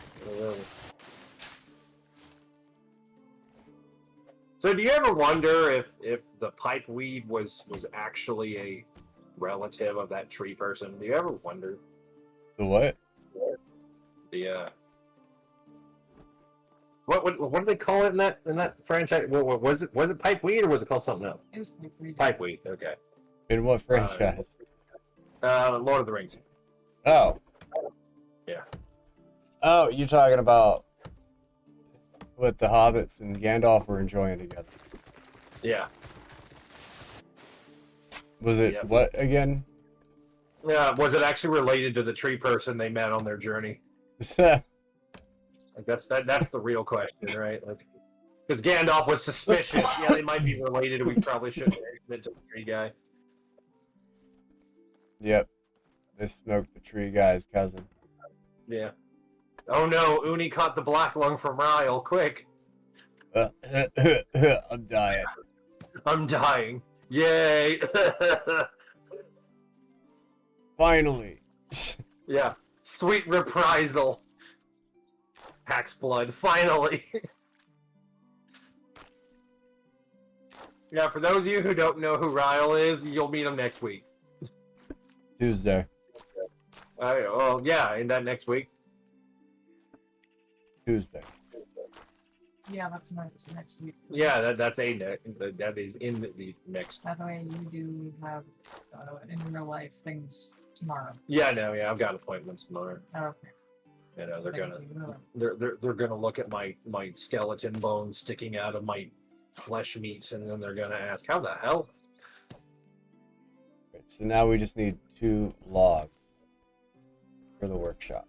So, do you ever wonder if the pipeweed was actually a relative of that tree person? Do you ever wonder? The what? The what do they call it in that franchise? What was it pipeweed or was it called something else? It was like 3 Pipeweed. Okay. In what franchise? Lord of the Rings. Oh. Yeah. Oh, you're talking about what the hobbits and Gandalf were enjoying together. Yeah. Was it Yep. what again? Yeah. Was it actually related to the tree person they met on their journey? Like that's the real question, right? Like, because Gandalf was suspicious. Yeah, they might be related. We probably shouldn't mention it to the tree guy. Yep. They smoked the tree guy's cousin. Yeah. Oh no, Uni caught the black lung from Ryle. Quick. I'm dying. I'm dying. Yay. Finally. Yeah. Sweet reprisal. Hack's blood. Finally. Yeah, for those of you who don't know who Ryle is, you'll meet him next week. Tuesday. Well, yeah, in that next week. Tuesday. Yeah, that's next week. Yeah, that is in the next. By the way, you do have in real life things tomorrow. Yeah, no, yeah, I've got appointments tomorrow. Okay. You know, they're Thank gonna you. they're gonna look at my skeleton bones sticking out of my flesh meat, and then they're gonna ask, "How the hell?" Right, so now we just need 2 logs for the workshop.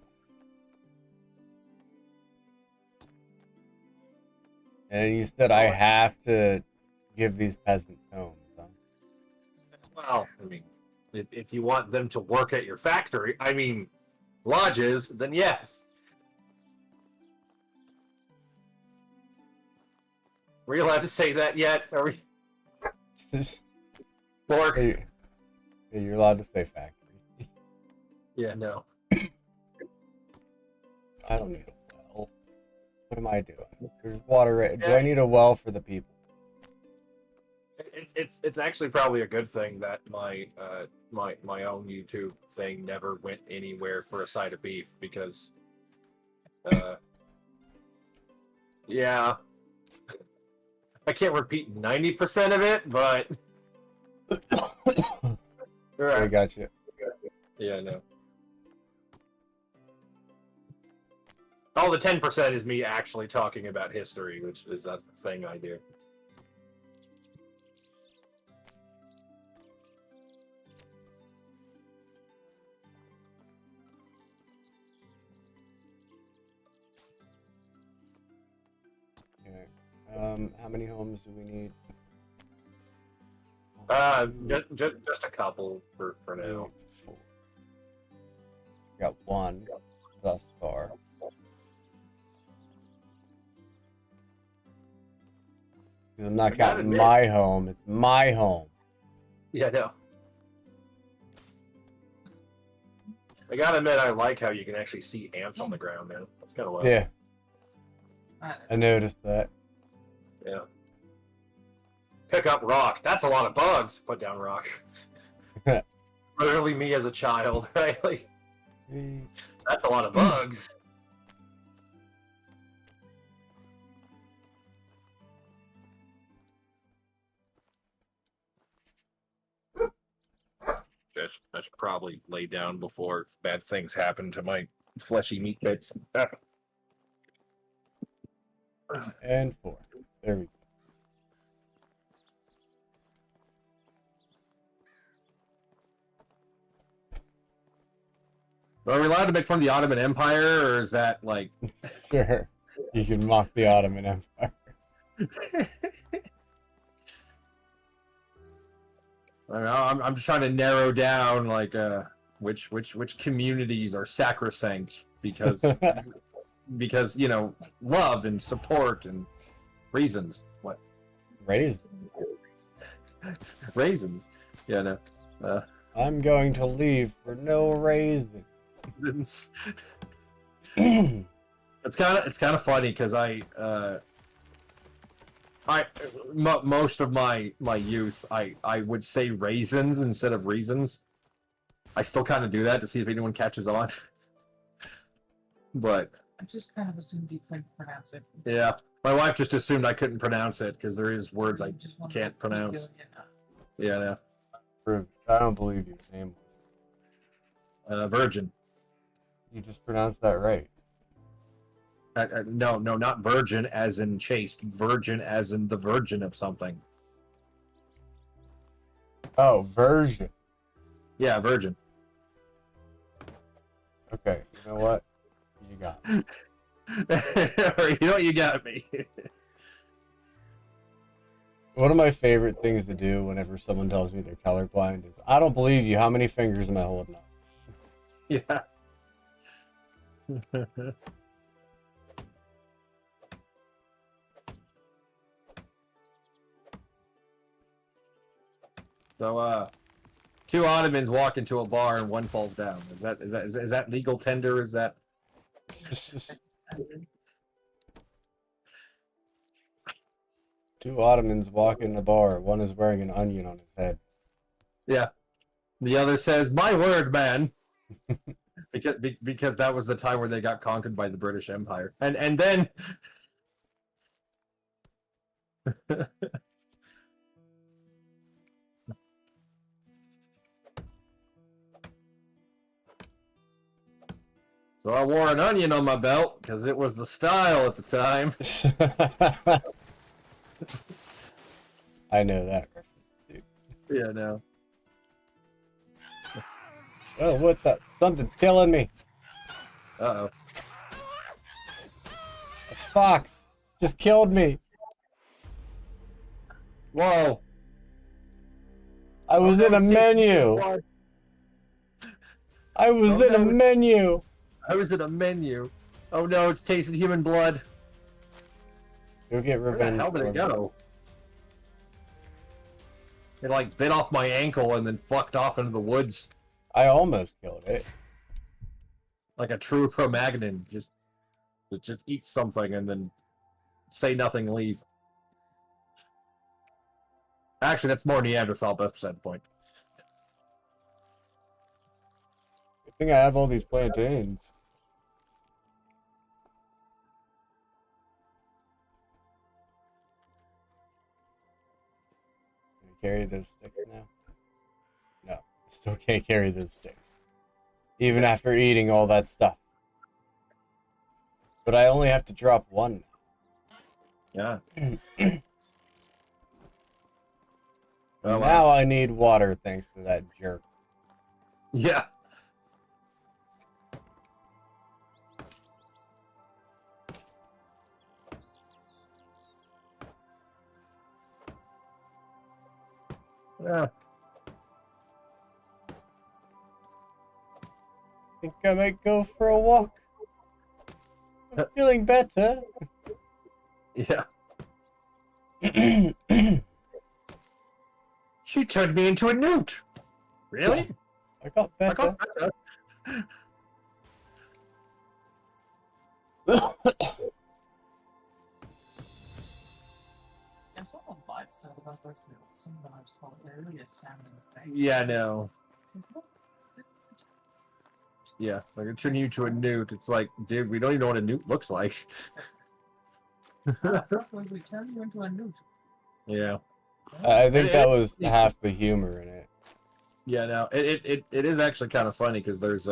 And you said I have to give these peasants homes, huh? Well, I mean, if you want them to work at your factory, I mean, lodges, then yes. Were you allowed to say that yet? Are we? Bork? Hey, you're allowed to say factory. Yeah, no. I don't need a well. What am I doing? There's water right. Do I need a well for the people? It's actually probably a good thing that my own YouTube thing never went anywhere for a side of beef because, yeah, I can't repeat 90% of it, but I got you. Yeah, no. All the 10% is me actually talking about history, which is that thing I do. Okay. How many homes do we need? Just a couple for now. 4. Got 1 thus far. Because I'm not I gotta counting admit- my home. It's my home. Yeah, no. I gotta admit, I like how you can actually see ants on the ground now. That's kind of wild. Yeah, Uh, I noticed that. Yeah. Pick up rock. That's a lot of bugs. Put down rock. Literally me as a child, right? Like, that's a lot of bugs. I should probably lay down before bad things happen to my fleshy meat bits. And 4. There we go. Are we allowed to make fun of the Ottoman Empire, or is that like... Sure. You can mock the Ottoman Empire. I'm just trying to narrow down like which communities are sacrosanct because you know, love and support and reasons. What? Raised. Raisins. Yeah, no. I'm going to leave for no reason. Reasons. It's kind of funny because most of my youth I would say raisins instead of reasons. I still kind of do that to see if anyone catches on. But I just kind of assumed you couldn't pronounce it. yeah, my wife just assumed I couldn't pronounce it because there is words I Just wanted can't to keep pronounce. doing it. Yeah, no. Prove it. I don't believe you. Name. Virgin. You just pronounced that right. No, not virgin as in chaste. Virgin as in the virgin of something. Oh, version. Yeah, virgin. Okay, you know what? You got me. You know what, you got me. One of my favorite things to do whenever someone tells me they're colorblind is, I don't believe you. How many fingers am I holding up? Yeah. So, two Ottomans walk into a bar and one falls down. Is that legal tender? Is that? Two Ottomans walk in the bar. One is wearing an onion on his head. Yeah. The other says, "My word, man," because that was the time where they got conquered by the British Empire, and then. So I wore an onion on my belt because it was the style at the time. I know that reference, too. Yeah, no. Oh, what the? Something's killing me. Uh-oh. A fox just killed me. Whoa. I was in a menu. I was in a menu. I was in a menu. Oh no, it's tasted human blood. You'll get Where revenge. the hell did for it go? It like bit off my ankle and then fucked off into the woods I almost killed it. like a true Cro-Magnon. Just eat something and then say nothing, leave. Actually, that's more Neanderthal, best percent point. Good thing I have all these plantains. Can I carry those sticks now? No, I still can't carry those sticks. Even after eating all that stuff. But I only have to drop one Yeah. now. Oh, Now I need water thanks to that jerk. Yeah. Yeah. Think I might go for a walk. I'm feeling better. Yeah. She turned me into a newt. Really? I got I better. got better. Yeah, someone bites that about this. Someone I've spotted there really is salmon in the face. Yeah, no. It's like, what? Yeah, like it turned you to a newt. It's like, dude, we don't even know what a newt looks like. Abruptly, we turn you into a newt. Yeah. I think that was half the humor in it. Yeah, no. It is actually kind of funny because there's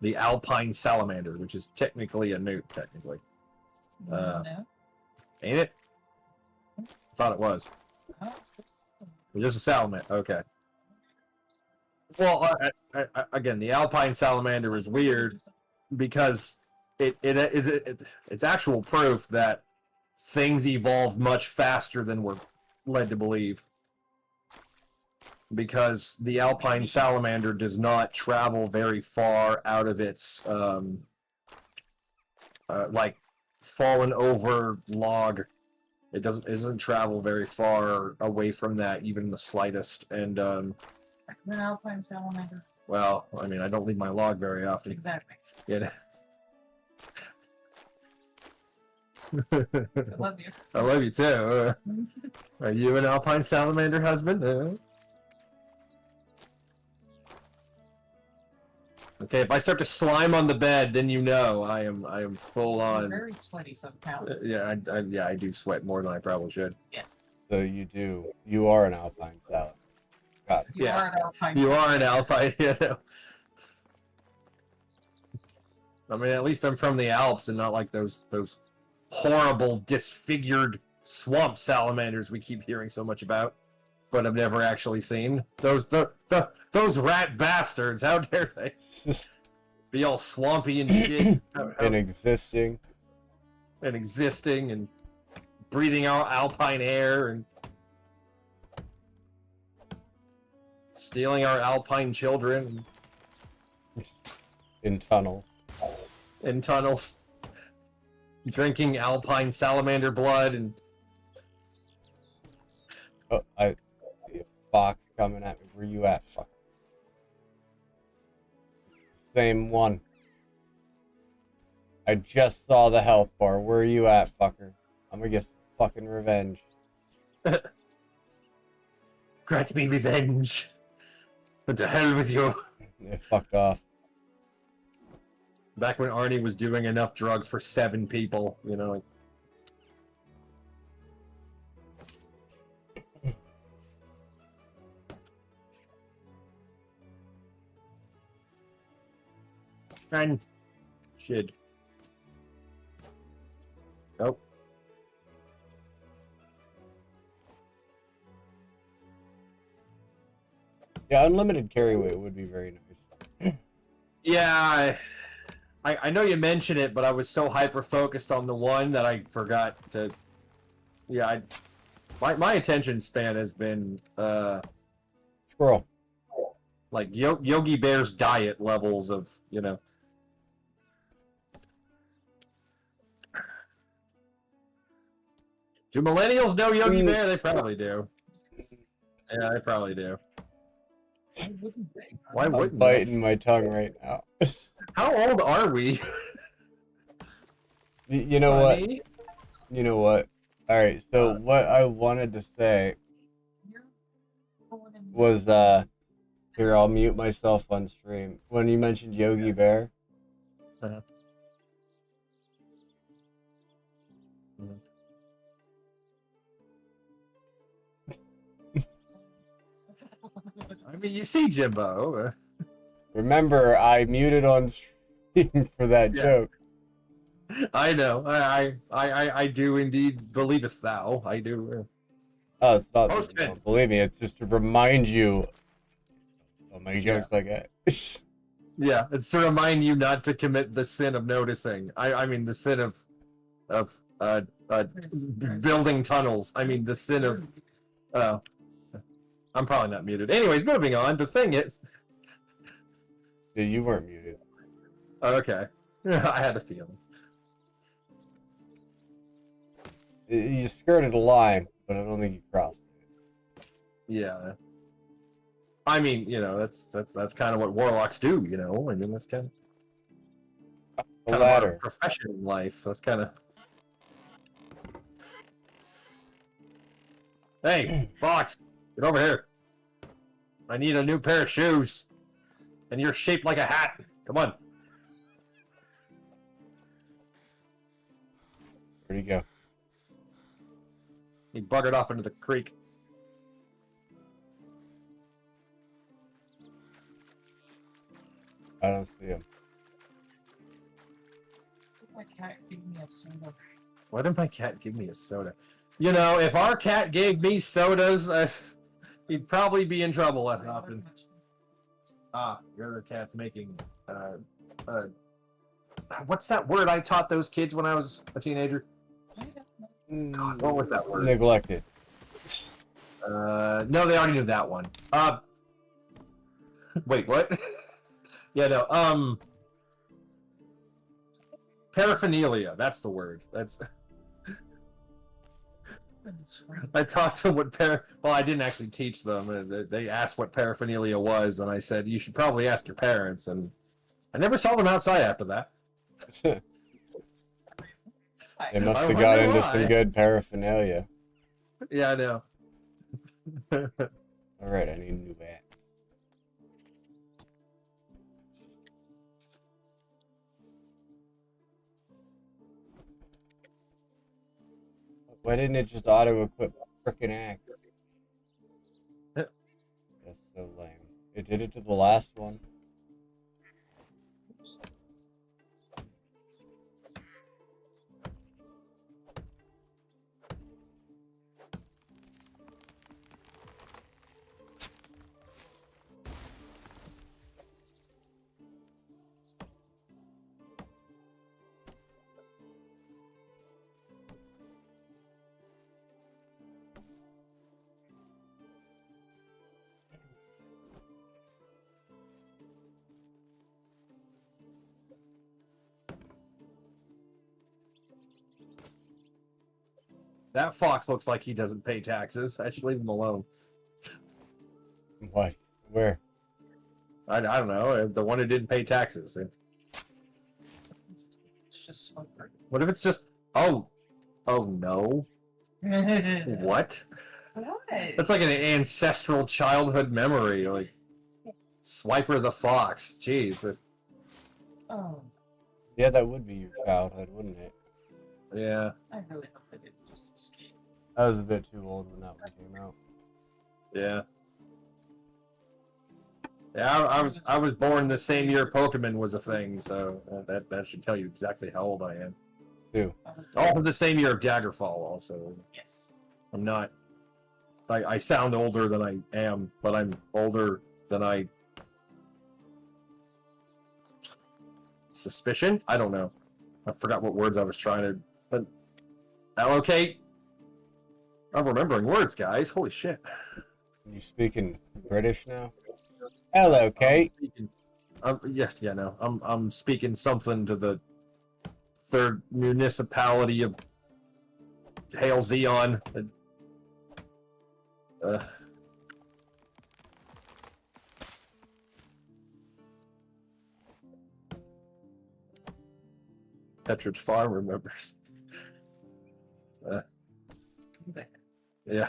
the alpine salamander, which is technically a newt, technically. No? Ain't it? Thought it was. Huh? It's just a salamander. Okay. Well, again, the alpine salamander is weird because it's actual proof that things evolved much faster than we're led to believe. Because the alpine salamander does not travel very far out of its like fallen over log. It doesn't travel very far away from that, even the slightest. And An alpine salamander. well, I mean, I don't leave my log very often. Exactly. Yeah. I love you. I love you too. Are you an alpine salamander husband? Okay, if I start to slime on the bed, then you know I am full You're on. very sweaty sometimes. Yeah, I do sweat more than I probably should. Yes. So you are an alpine salad. Got it. You Yeah. are an alpine. You are an alpine, you know. I mean, at least I'm from the Alps and not like those horrible, disfigured swamp salamanders we keep hearing so much about, but I've never actually seen. Those rat bastards! How dare they be all swampy and shit And existing. and existing and breathing out alpine air and stealing our alpine children In tunnel. in tunnels, drinking alpine salamander blood and Oh, I see a fox coming at me. Where you at, fuck? Same one. I just saw the health bar. Where are you at, fucker? I'm gonna get some fucking revenge. grant me revenge. And to hell with you. It fucked off. Back when Arnie was doing enough drugs for 7 people, you know. And shit. Nope. Yeah, unlimited carry weight would be very nice. Yeah, I know you mentioned it, but I was so hyper focused on the one that I forgot to. Yeah, my attention span has been Squirrel. like Yogi Bear's diet levels of, you know. Do millennials know Yogi Bear? They probably do. Yeah, they probably do. Why I'm wouldn't biting they? my tongue right now. How old are we? You know what? Honey? You know what? All right. So what I wanted to say You're going in- was here, I'll mute myself on stream. When you mentioned Yogi Bear, Uh-huh. I mean, you see Jimbo. remember I muted on stream for that Yeah. joke. I know. I do indeed believeth thou. I do. Oh, it's not. Post no, it. believe me, it's just to remind you. Don't make jokes like that. Yeah, it's to remind you not to commit the sin of noticing. I mean the sin of building tunnels. I mean the sin of. I'm probably not muted. Anyways, moving on. The thing is. Dude, you weren't muted. Okay. I had a feeling. You skirted a line, but I don't think you crossed it. Yeah. I mean, you know, that's kind of what warlocks do, you know. I mean, that's kind The of our ladder. profession in life. That's kind of. Hey, Fox, get over here. I need a new pair of shoes, and you're shaped like a hat. Come on. Where'd he go? He buggered off into the creek. I don't see him. My cat gave me a soda. Why didn't my cat give me a soda? You know, if our cat gave me sodas, he'd probably be in trouble less often. Ah, your other cat's making, what's that word I taught those kids when I was a teenager? I don't know. God, what was that word? Neglected. No, they already knew that one. Wait, what? Yeah, no. Paraphernalia. That's the word. That's. I taught them what Well, I didn't actually teach them. They asked what paraphernalia was, and I said you should probably ask your parents. And I never saw them outside after that. They I must I have got wonder into why. some good paraphernalia. Yeah, I know. All right, I need a new axe. Why didn't it just auto-equip frickin' axe? That's so lame. It did it to the last one. That fox looks like he doesn't pay taxes. I should leave him alone. What? Where? I don't know. The one who didn't pay taxes. It's just so pretty. What if it's just? Oh no. What? What? That's like an ancestral childhood memory. Like Swiper the fox. Jeez. Oh, Yeah, that would be your childhood, wouldn't it? Yeah. I really hope they didn't just escape. I was a bit too old when that one came out. Yeah. Yeah, I was born the same year Pokemon was a thing, so that should tell you exactly how old I am. Too. All the same year of Daggerfall, also. Yes. I'm not. I sound older than I am, but I'm older than I. Suspicion? I don't know. I forgot what words I was trying to allocate. I'm remembering words, guys. Holy shit. You speaking British now? Hello, Kate. Yes, yeah, no. I'm speaking something to the third municipality of Hail Zeon. Petridge Farm remembers. There. Yeah.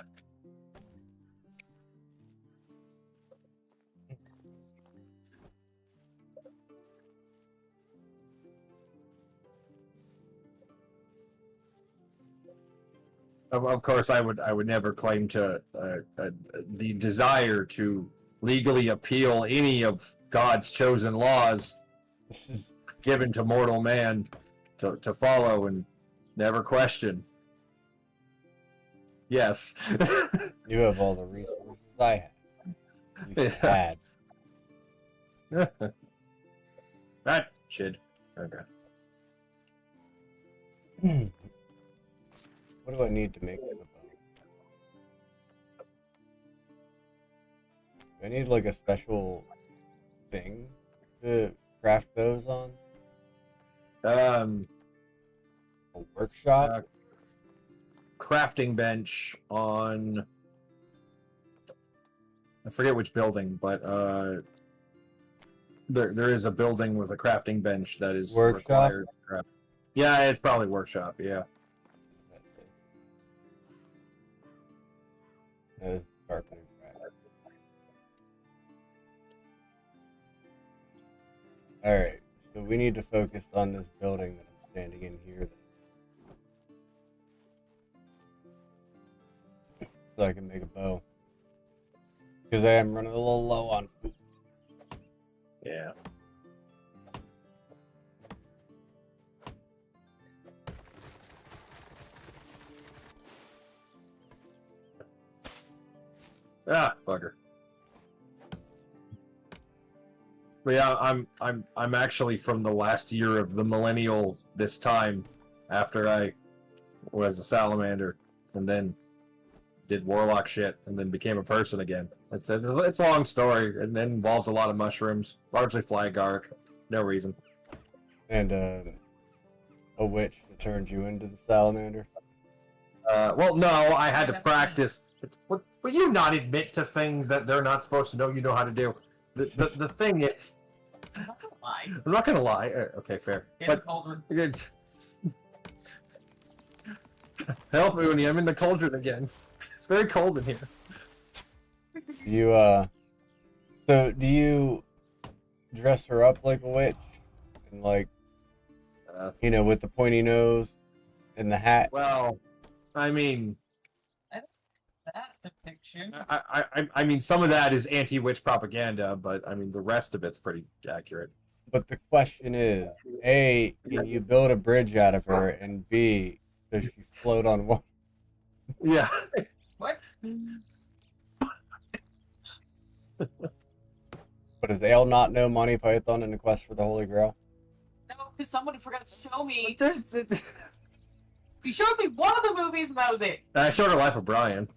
Of course, I would never claim to the desire to legally appeal any of God's chosen laws given to mortal man to follow and never question. Yes. You have all the resources I have. You Yeah. had. That shit. Okay. What do I need to make this about? Do I need like a special thing to craft those on? A workshop? Crafting bench on. I forget which building, but there is a building with a crafting bench that is Workshop? required. To craft. Yeah, it's probably workshop. Yeah. That is carpenter craft. Alright, so we need to focus on this building that I'm standing in here. So I can make a bow. Because I am running a little low on food. Yeah. Ah, bugger. But yeah, I'm actually from the last year of the millennial this time, after I was a salamander, and then did warlock shit, and then became a person again. It's a long story, and it involves a lot of mushrooms, largely flag arc. No reason. And a witch that turned you into the salamander. Well, no, I had to practice. Will you not admit to things that they're not supposed to know you know how to do? The thing is, I'm not gonna lie. I'm not gonna lie. Okay, fair. Get the But cauldron. it's help, Uni. I'm in the cauldron again. It's very cold in here. So do you dress her up like a witch? And like, with the pointy nose and the hat? Well, I mean, That depiction. I mean, some of that is anti-witch propaganda, but I mean, the rest of it's pretty accurate. But the question is, A, can you build a bridge out of her? And B, does she float on water? Yeah. What? But does Ale not know Monty Python and the Quest for the Holy Grail? No, because someone forgot to show me. You showed me one of the movies, and that was it. I showed her Life of Brian.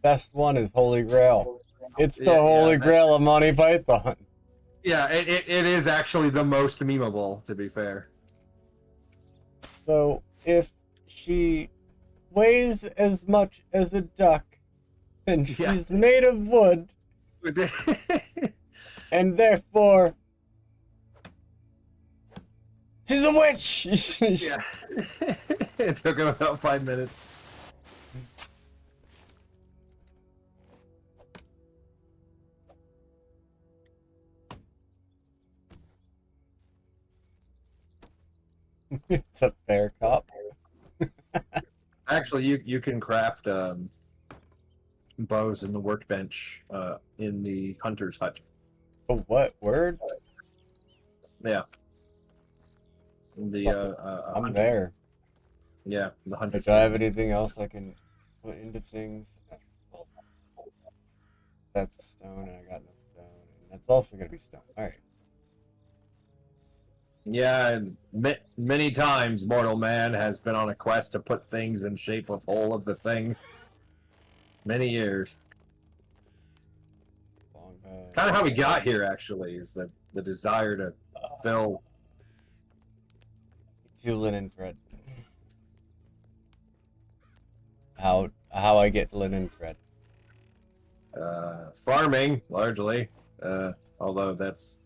Best one is Holy Grail. It's the Yeah, Holy yeah. Grail of Monty Python. Yeah, it is actually the most memeable, to be fair. So if she weighs as much as a duck, and Yeah. she's made of wood, and therefore she's a witch. Yeah. It took him about 5 minutes. It's a fair cop. Actually, you can craft bows in the workbench in the hunter's hut. Oh, what word? Yeah. The I'm hunter- there. Yeah, the hunter's Do I have hut. anything else I can put into things? That's stone, and I got no stone. And that's also gonna be stone. All right. Yeah, and many times mortal man has been on a quest to put things in shape of whole of the thing. Many years. Long Kind of how we got here, actually, is the desire to fill. Two linen thread. How I get linen thread? Farming, largely. Although that's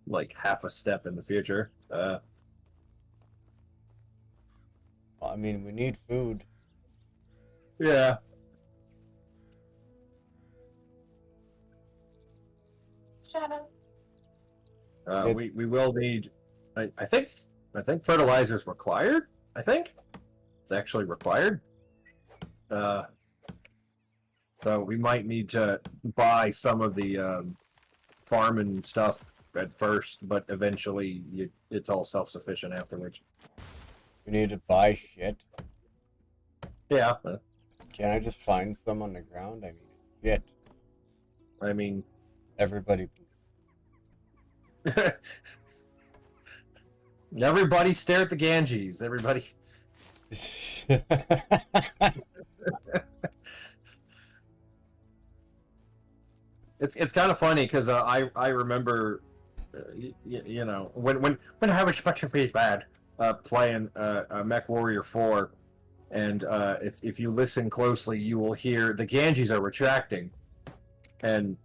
like half a step in the future. Well, I mean, we need food. Yeah. Shadow. We will need. I think fertilizer is required. I think it's actually required. So we might need to buy some of the farming stuff at first, but eventually it's all self-sufficient afterwards. We need to buy shit. Yeah. Can I just find some on the ground? I mean, shit. I mean, Everybody. everybody stare at the Ganges. Everybody. It's kind of funny because I remember, you know, when I was pretty bad playing Mech Warrior 4, and if you listen closely, you will hear the Ganges are retracting, and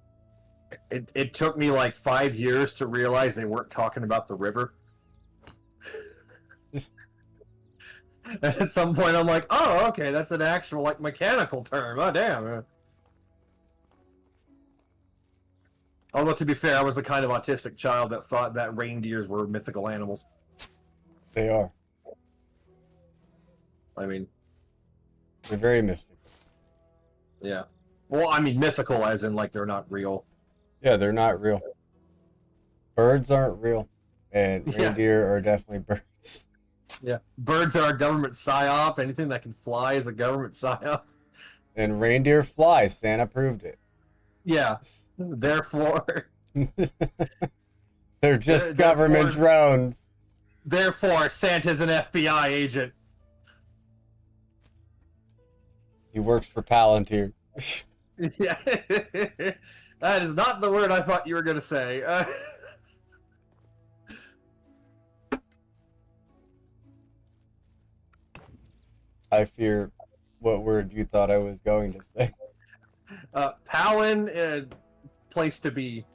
it took me like 5 years to realize they weren't talking about the river. And at some point, I'm like, oh, okay, that's an actual like mechanical term. Oh, damn. Although, to be fair, I was the kind of autistic child that thought that reindeers were mythical animals. They are. I mean, They're very mystical. yeah. Well, I mean, mythical as in, like, they're not real. Yeah, they're not real. Birds aren't real. And Yeah. reindeer are definitely birds. Yeah. Birds are a government psyop. Anything that can fly is a government psyop. And reindeer fly. Santa proved it. Yeah. Therefore, They're just They're- government therefore- drones. Santa's an FBI agent. He works for Palantir. Yeah. That is not the word I thought you were going to say. I fear what word you thought I was going to say. Palin, place to be.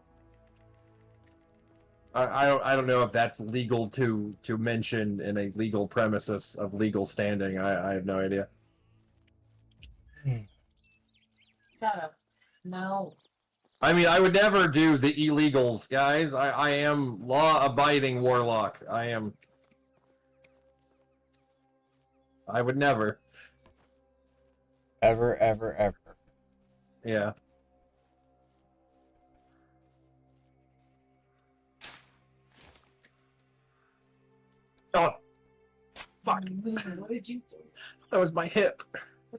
I don't know if that's legal to mention in a legal premises of legal standing. I have no idea. Shut up. No. I mean, I would never do the illegals, guys. I am law-abiding warlock. I would never. Ever, ever, ever. Yeah. Oh, fuck. What did you do? That was my hip.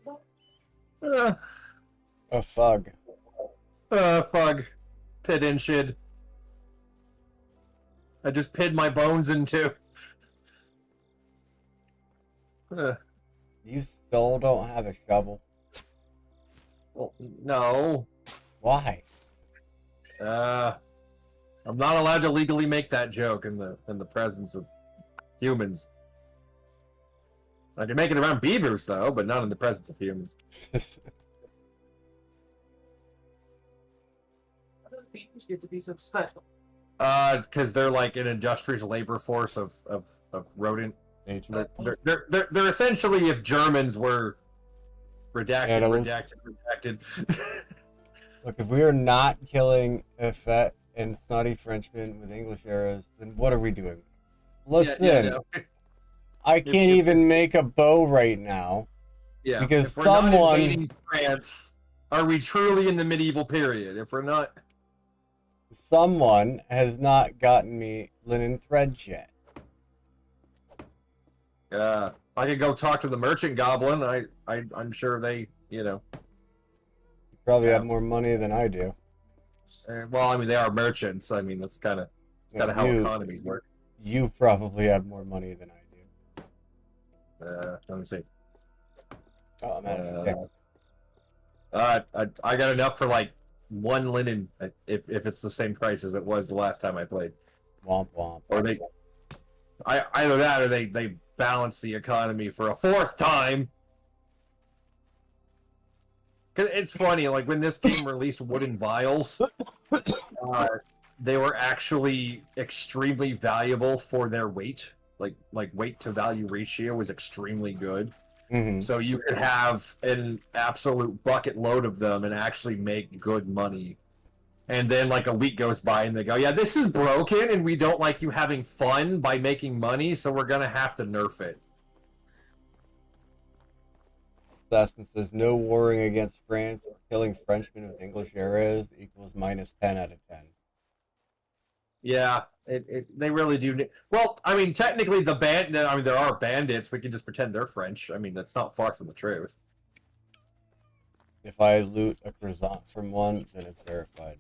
What the- A fug. Fug. Pit and shid. I just pid my bones into. You still don't have a shovel. Well, no. Why? I'm not allowed to legally make that joke in the presence of humans. I can make it around beavers though, but not in the presence of humans. How do the beavers get to be so special? Because they're like an industrious labor force of rodent. Nature. They're essentially if Germans were redacted, Animals. redacted. Look, if we are not killing a fat and snotty Frenchman with English arrows, then what are we doing? Listen, no. I can't even make a bow right now. Yeah, Because if we're not someone- invading France, are we truly in the medieval period? If we're not, Someone has not gotten me linen threads yet. I could go talk to the merchant goblin. I'm sure they, You probably have Yeah. more money than I do. well, I mean, they are merchants. I mean, that's kind of how You- economies work. You probably have more money than I do. Let me see. Oh, I'm out of stick. I got enough for like one linen if it's the same price as it was the last time I played. Womp womp. Or either that or they balance the economy for a fourth time. Cause it's funny, like when this game released wooden vials, they were actually extremely valuable for their weight. Like weight to value ratio was extremely good. Hmm. So you could have an absolute bucket load of them and actually make good money. And then like a week goes by and they go, yeah, this is broken and we don't like you having fun by making money, so we're gonna have to nerf it. Assassin says no warring against France or killing Frenchmen with English arrows equals minus 10 out of 10. Yeah, they really do. Well, I mean, technically there are bandits. We can just pretend they're French. I mean, that's not far from the truth. If I loot a croissant from one, then it's verified.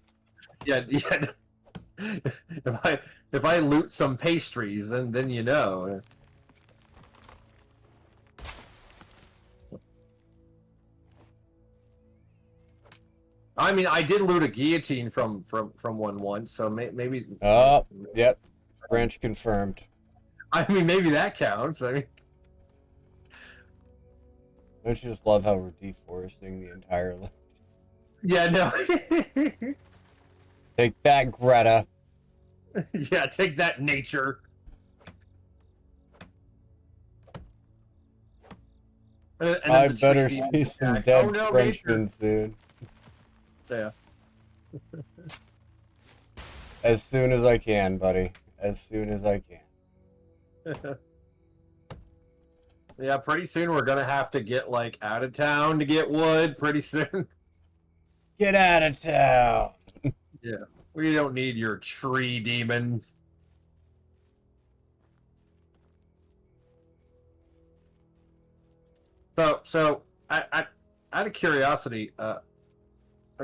Yeah. If I loot some pastries, then you know. I mean, I did loot a guillotine from one once, so maybe. Oh, yep. French confirmed. I mean, maybe that counts. I mean, Don't you just love how we're deforesting the entire land? yeah, no. Take that, Greta. Yeah, take that, nature. And then I the better tree see some attack. dead Oh, no, Frenchmen soon. Yeah. As soon as I can, buddy. As soon as I can. Yeah, pretty soon we're gonna have to get like out of town to get wood. Pretty soon. Get out of town. We don't need your tree demons. So, out of curiosity,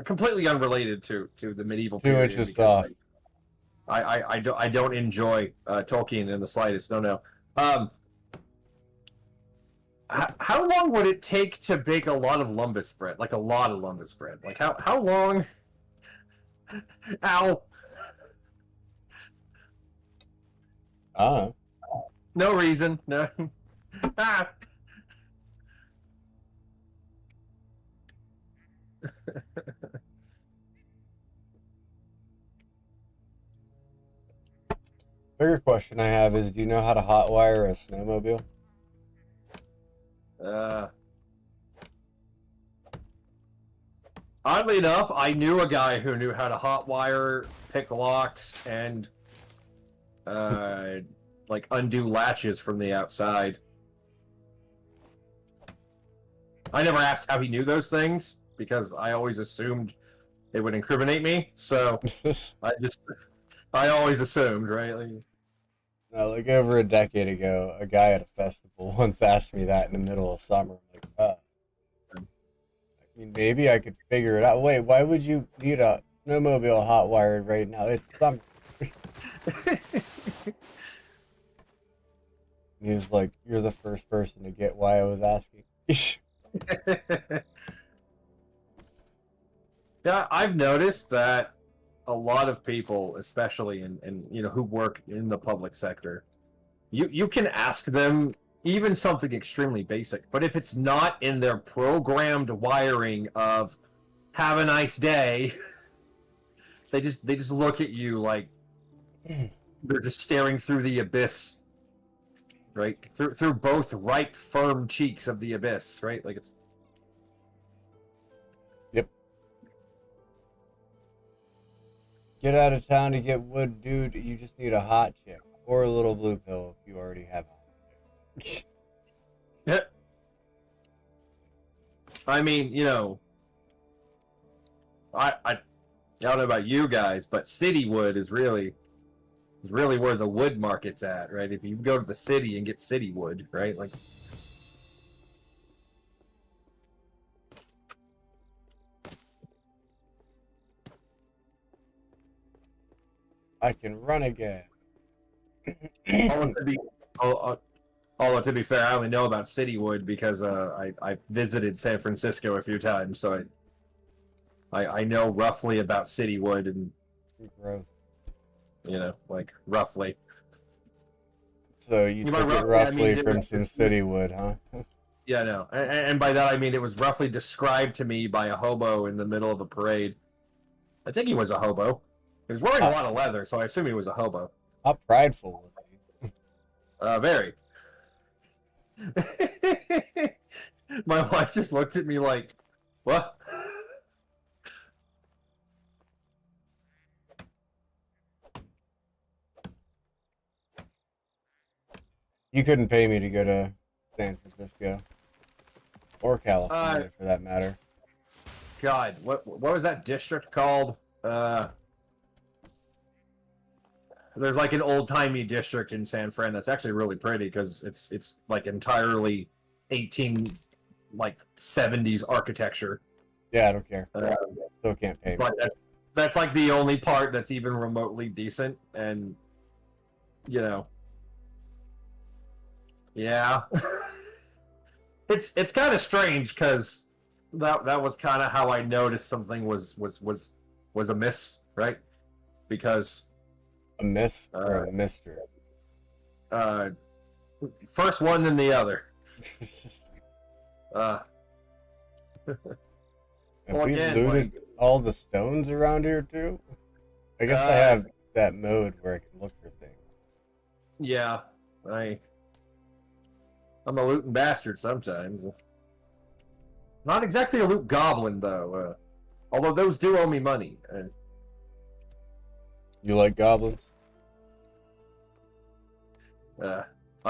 completely unrelated to the medieval 2 period. inches because, off. like, I don't enjoy Tolkien in the slightest. No. How how long would it take to bake a lot of lumbus bread? Like a lot of lumbus bread. Like how long? Ow! No reason. No. Ah. Bigger question I have is, do you know how to hotwire a snowmobile? Oddly enough, I knew a guy who knew how to hotwire, pick locks, and like undo latches from the outside. I never asked how he knew those things because I always assumed it would incriminate me. So I always assumed, right? Like, Like over a decade ago, a guy at a festival once asked me that in the middle of summer. I'm like, I mean, maybe I could figure it out. Wait, why would you need a snowmobile hotwired right now? It's summer. He was like, you're the first person to get why I was asking. Yeah, I've noticed that a lot of people, especially in who work in the public sector, you can ask them even something extremely basic, but if it's not in their programmed wiring of "have a nice day," they just look at you like they're just staring through the abyss, right? Through both ripe, firm cheeks of the abyss, right? Like it's. Get out of town to get wood, dude. You just need a hot chick or a little blue pill if you already have a hot chick. Yeah. I mean, I don't know about you guys, but city wood is really where the wood market's at, right? If you go to the city and get city wood, right? Like I can run again. although to be fair, I only know about Citywood because I visited San Francisco a few times, so I know roughly about Citywood and Gross. like roughly. So you You took might it roughly- I roughly mean, it from was some just- city wood, huh? Yeah, no, and by that I mean it was roughly described to me by a hobo in the middle of a parade. I think he was a hobo. He was wearing a lot of leather, so I assume he was a hobo. How prideful was he? Very. My wife just looked at me like, what? You couldn't pay me to go to San Francisco. Or California, for that matter. God, what was that district called? There's like an old-timey district in San Fran that's actually really pretty because it's like entirely 70s architecture. Yeah, I don't care. Uh, Still can't pay me. But that's like the only part that's even remotely decent, and yeah. It's kind of strange because that was kind of how I noticed something was amiss, right? Because A miss or a mister? first one then the other. Have Well, we again, looted like- all the stones around here too? I guess I have that mode where I can look for things. Yeah, I'm a looting bastard sometimes. Not exactly a loot goblin though. Although those do owe me money. You like goblins? I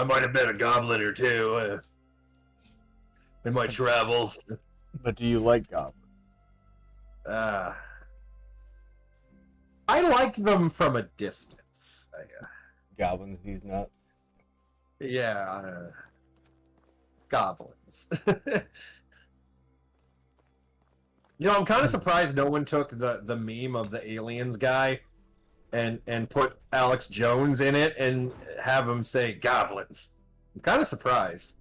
might have met a goblin or two in my travels. But do you like goblins? I like them from a distance. Goblins, these nuts. Goblins. I'm kind of surprised no one took the meme of the aliens guy and put Alex Jones in it and have him say goblins. I'm kind of surprised.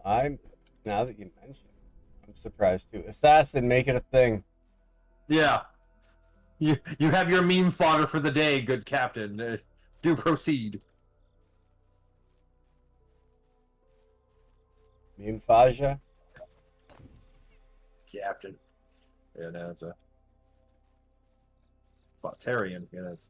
I'm Now that you mention it, I'm surprised too. Assassin, make it a thing. Yeah. You have your meme fodder for the day, good captain. Do proceed. Meme Faja? Captain. Yeah, no, it's a Fautarian. Yeah, that's.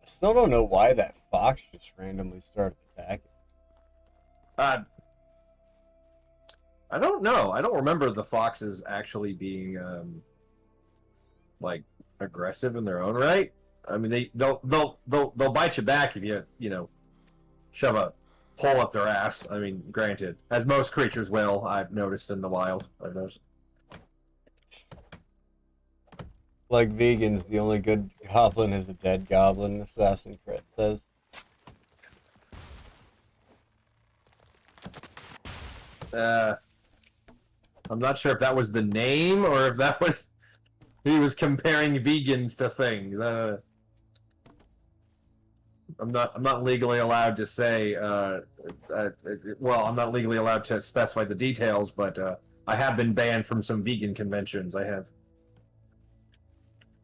I still don't know why that fox just randomly started attacking. I don't know. I don't remember the foxes actually being like aggressive in their own right. I mean, they'll bite you back if you shove a pole up their ass. I mean, granted, as most creatures will. I've noticed in the wild. I've noticed. Like vegans, the only good goblin is a dead goblin, Assassin Crit says. I'm not sure if that was the name or if that was he was comparing vegans to things. I'm not legally allowed to say. Well, I'm not legally allowed to specify the details, but I have been banned from some vegan conventions. I have.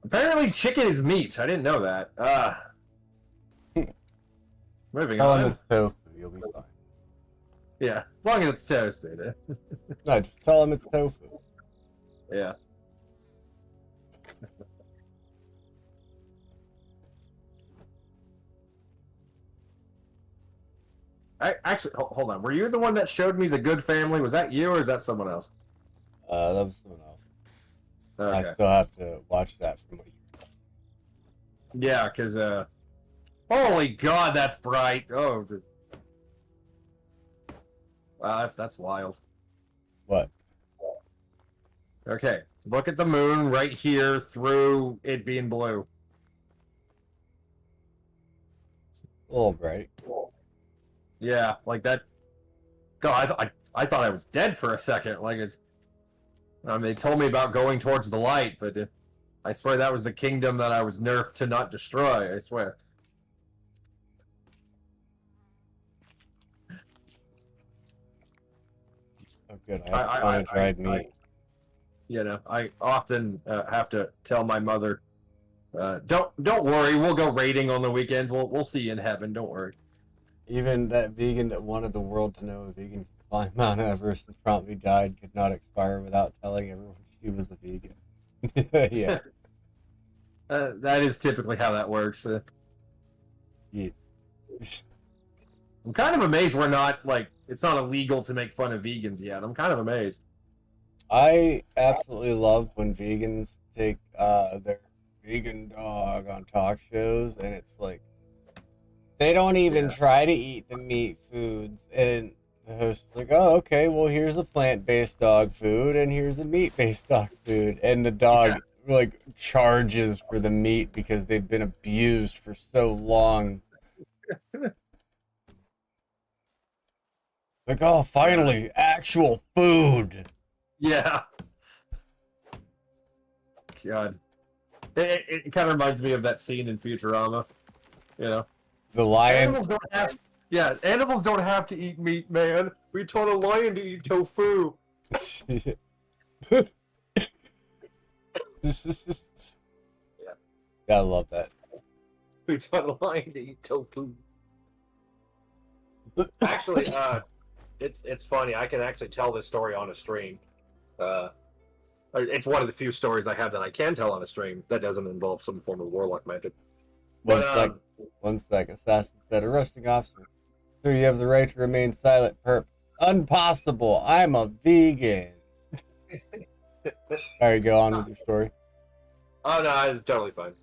Apparently, chicken is meat. I didn't know that. Moving Tell him on. it's tofu, you'll be fine. Yeah, as long as it's toasted. No, just tell him it's tofu. Yeah. Actually, hold on. Were you the one that showed me The Good Family? Was that you or is that someone else? That was someone else. Okay. I still have to watch that from what you. Yeah, because, holy God, that's bright. Oh, wow, that's wild. What? Okay, look at the moon right here through it being blue. A little bright. Yeah, like that. God, I thought I was dead for a second. Like they told me about going towards the light, but I swear that was the kingdom that I was nerfed to not destroy. I swear. Oh, good. I have dried meat. I often have to tell my mother, don't worry, we'll go raiding on the weekends. We'll see you in heaven. Don't worry. Even that vegan that wanted the world to know a vegan could climb Mount Everest and promptly died could not expire without telling everyone she was a vegan. Yeah. That is typically how that works. Yeah. I'm kind of amazed we're not, it's not illegal to make fun of vegans yet. I'm kind of amazed. I absolutely love when vegans take their vegan dog on talk shows, and it's like they don't even try to eat the meat foods, and the host is like, "Oh, okay, well here's a plant-based dog food, and here's a meat-based dog food," and the dog charges for the meat because they've been abused for so long. Like, oh, finally, actual food. Yeah. God. It kind of reminds me of that scene in Futurama. The lion. Animals don't have to eat meat, man. We taught a lion to eat tofu. Yeah. Gotta love that. We taught a lion to eat tofu. Actually, it's funny. I can actually tell this story on a stream. It's one of the few stories I have that I can tell on a stream that doesn't involve some form of warlock magic. One sec. Assassin said, arresting officer. Sir, you have the right to remain silent, perp. Impossible. I'm a vegan. Alright, go on with your story. Oh no, it's totally fine.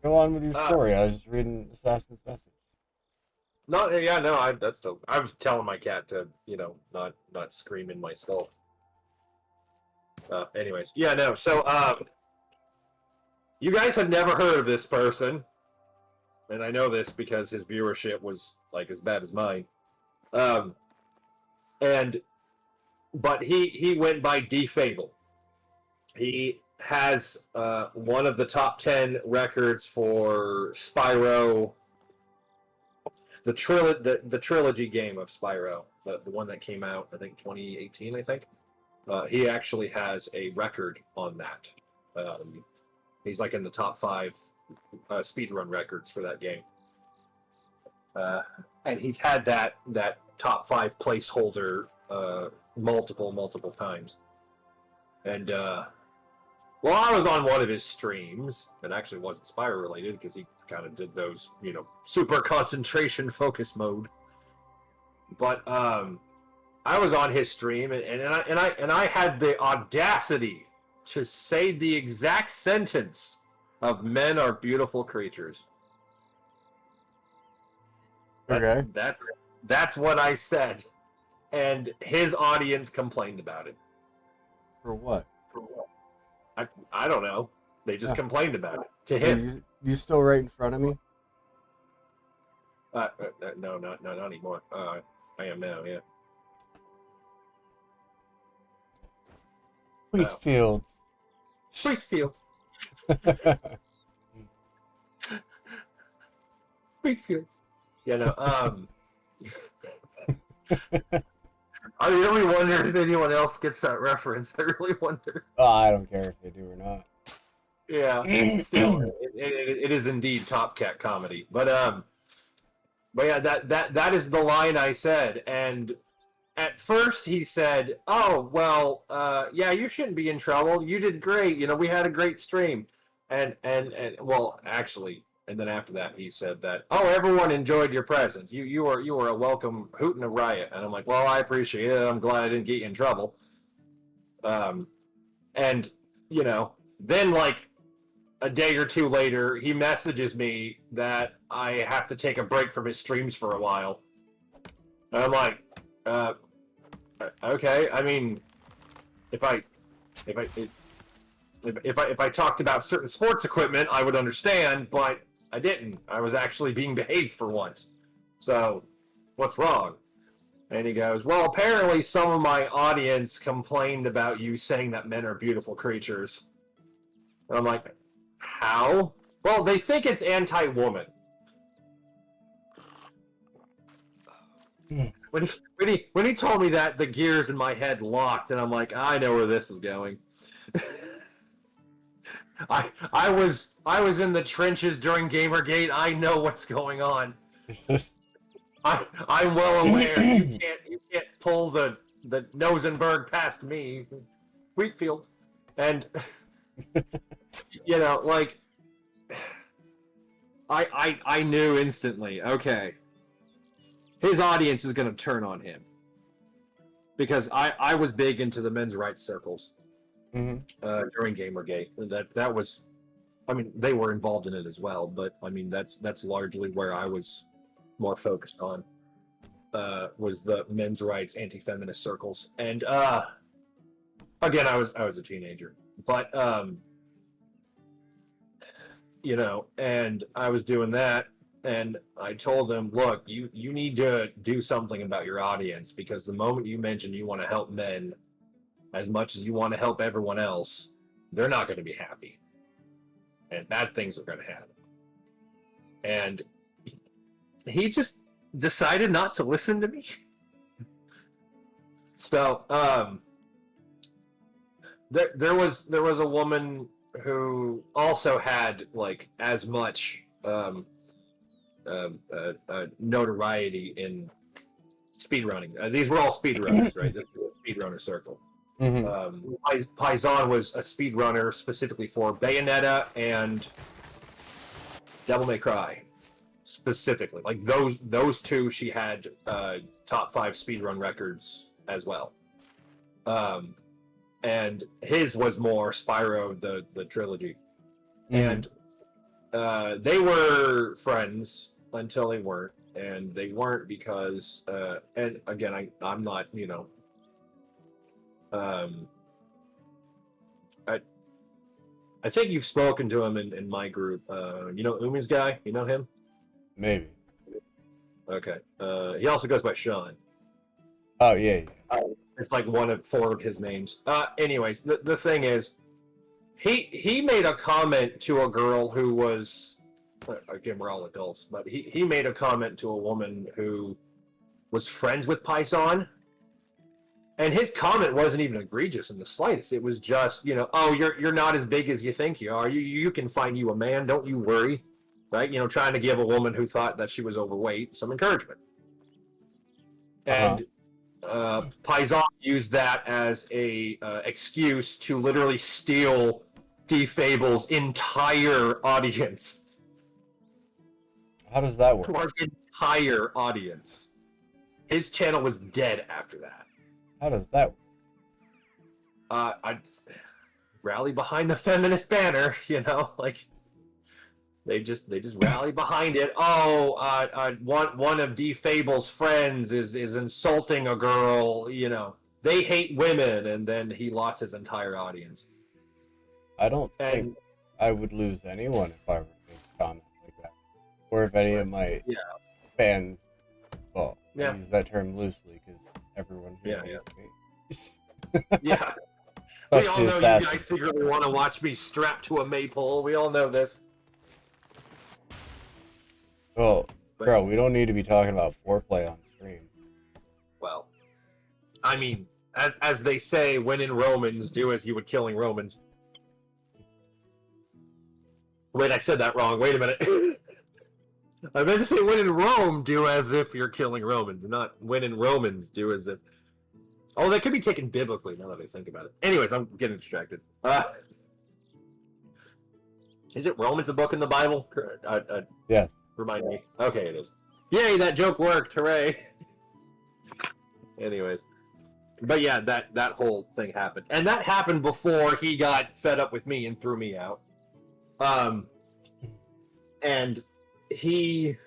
Go on with your story. I was just reading Assassin's message. That's dope. I was telling my cat to, not scream in my skull. Anyways, so, you guys have never heard of this person, and I know this because his viewership was, as bad as mine. But he went by D-Fable. He has, one of the top 10 records for Spyro the trilogy game of Spyro, the one that came out, I think 2018, I think. He actually has a record on that. He's like in the top 5 speedrun records for that game. And he's had that top 5 placeholder multiple times. And well, I was on one of his streams. It actually wasn't Spyro related because he kind of did those, super concentration focus mode. But I was on his stream, and I had the audacity to say the exact sentence of "men are beautiful creatures." Okay. That's what I said, and his audience complained about it. For what? I don't know. They just Yeah. complained about it to him. You still right in front of me? No, not anymore. I am now. Yeah. Wheat fields. Wheatfield. Wheatfield. Yeah. No. I really wonder if anyone else gets that reference. I really wonder. Oh, I don't care if they do or not. Yeah, still, it is indeed Top Cat comedy. But yeah, that is the line I said. And at first he said, "Oh well, yeah, you shouldn't be in trouble. You did great. We had a great stream." And well, actually, and then after that he said that, "Oh, everyone enjoyed your presence. You were a welcome hoot and a riot." And I'm like, "Well, I appreciate it. I'm glad I didn't get you in trouble." And then like a day or two later, he messages me that I have to take a break from his streams for a while. And I'm like, okay. I mean, if I talked about certain sports equipment, I would understand, but I didn't. I was actually being behaved for once. So, what's wrong? And he goes, "Well, apparently some of my audience complained about you saying that men are beautiful creatures." And I'm like, how? Well, they think it's anti-woman. When he told me that, the gears in my head locked, and I'm like, I know where this is going. I was in the trenches during Gamergate. I know what's going on. I'm well aware. You can't pull the Nosenberg past me, Wheatfield, and like I knew instantly. Okay, his audience is going to turn on him because I was big into the men's rights circles during Gamergate. That was, I mean, they were involved in it as well, but I mean that's largely where I was more focused on. Was the men's rights anti-feminist circles, and again I was a teenager, but and I was doing that, and I told him, look, you need to do something about your audience, because the moment you mention you want to help men as much as you want to help everyone else, they're not going to be happy, and bad things are going to happen. And he just decided not to listen to me. So there was a woman who also had like as much notoriety in speedrunning. These were all speedrunners, right? This was a speedrunner circle. Paisan was a speedrunner specifically for Bayonetta and Devil May Cry. Specifically, like those two, she had top 5 speedrun records as well. And his was more Spyro the trilogy. And they were friends until they weren't, and they weren't because and again I'm not, I think you've spoken to him in my group. Umi's guy, you know him? Maybe. Okay. He also goes by Sean. Oh, yeah. It's like one of 4 of his names. Anyways, the thing is, he made a comment to a girl who was again, we're all adults, but he made a comment to a woman who was friends with Paisan. And his comment wasn't even egregious in the slightest. It was just, oh, you're not as big as you think you are. You can find you a man. Don't you worry, right? Trying to give a woman who thought that she was overweight some encouragement. And Paisan used that as a excuse to literally steal D-Fable's entire audience. How does that work? Our entire audience. His channel was dead after that. How does that work? I rally behind the feminist banner, like they just rally behind it. Oh, one of D-Fable's friends is insulting a girl, they hate women, and then he lost his entire audience. I don't think I would lose anyone if I were to make a comment like that, or if any of my fans. Well, I use that term loosely because everyone here hates me. Yeah. We all Especially know you assassins. guys secretly want to watch me strapped to a maypole. We all know this. Well, bro, we don't need to be talking about foreplay on stream. Well, I mean, as they say, when in Romans, do as you would killing Romans. Wait, I said that wrong. Wait a minute. I meant to say when in Rome, do as if you're killing Romans, not when in Romans, do as if... Oh, that could be taken biblically, now that I think about it. Anyways, I'm getting distracted. Is it Romans a book in the Bible? Yeah. Remind me. Okay, it is. Yay, that joke worked. Hooray. Anyways. But yeah, that whole thing happened. And that happened before he got fed up with me and threw me out. And he...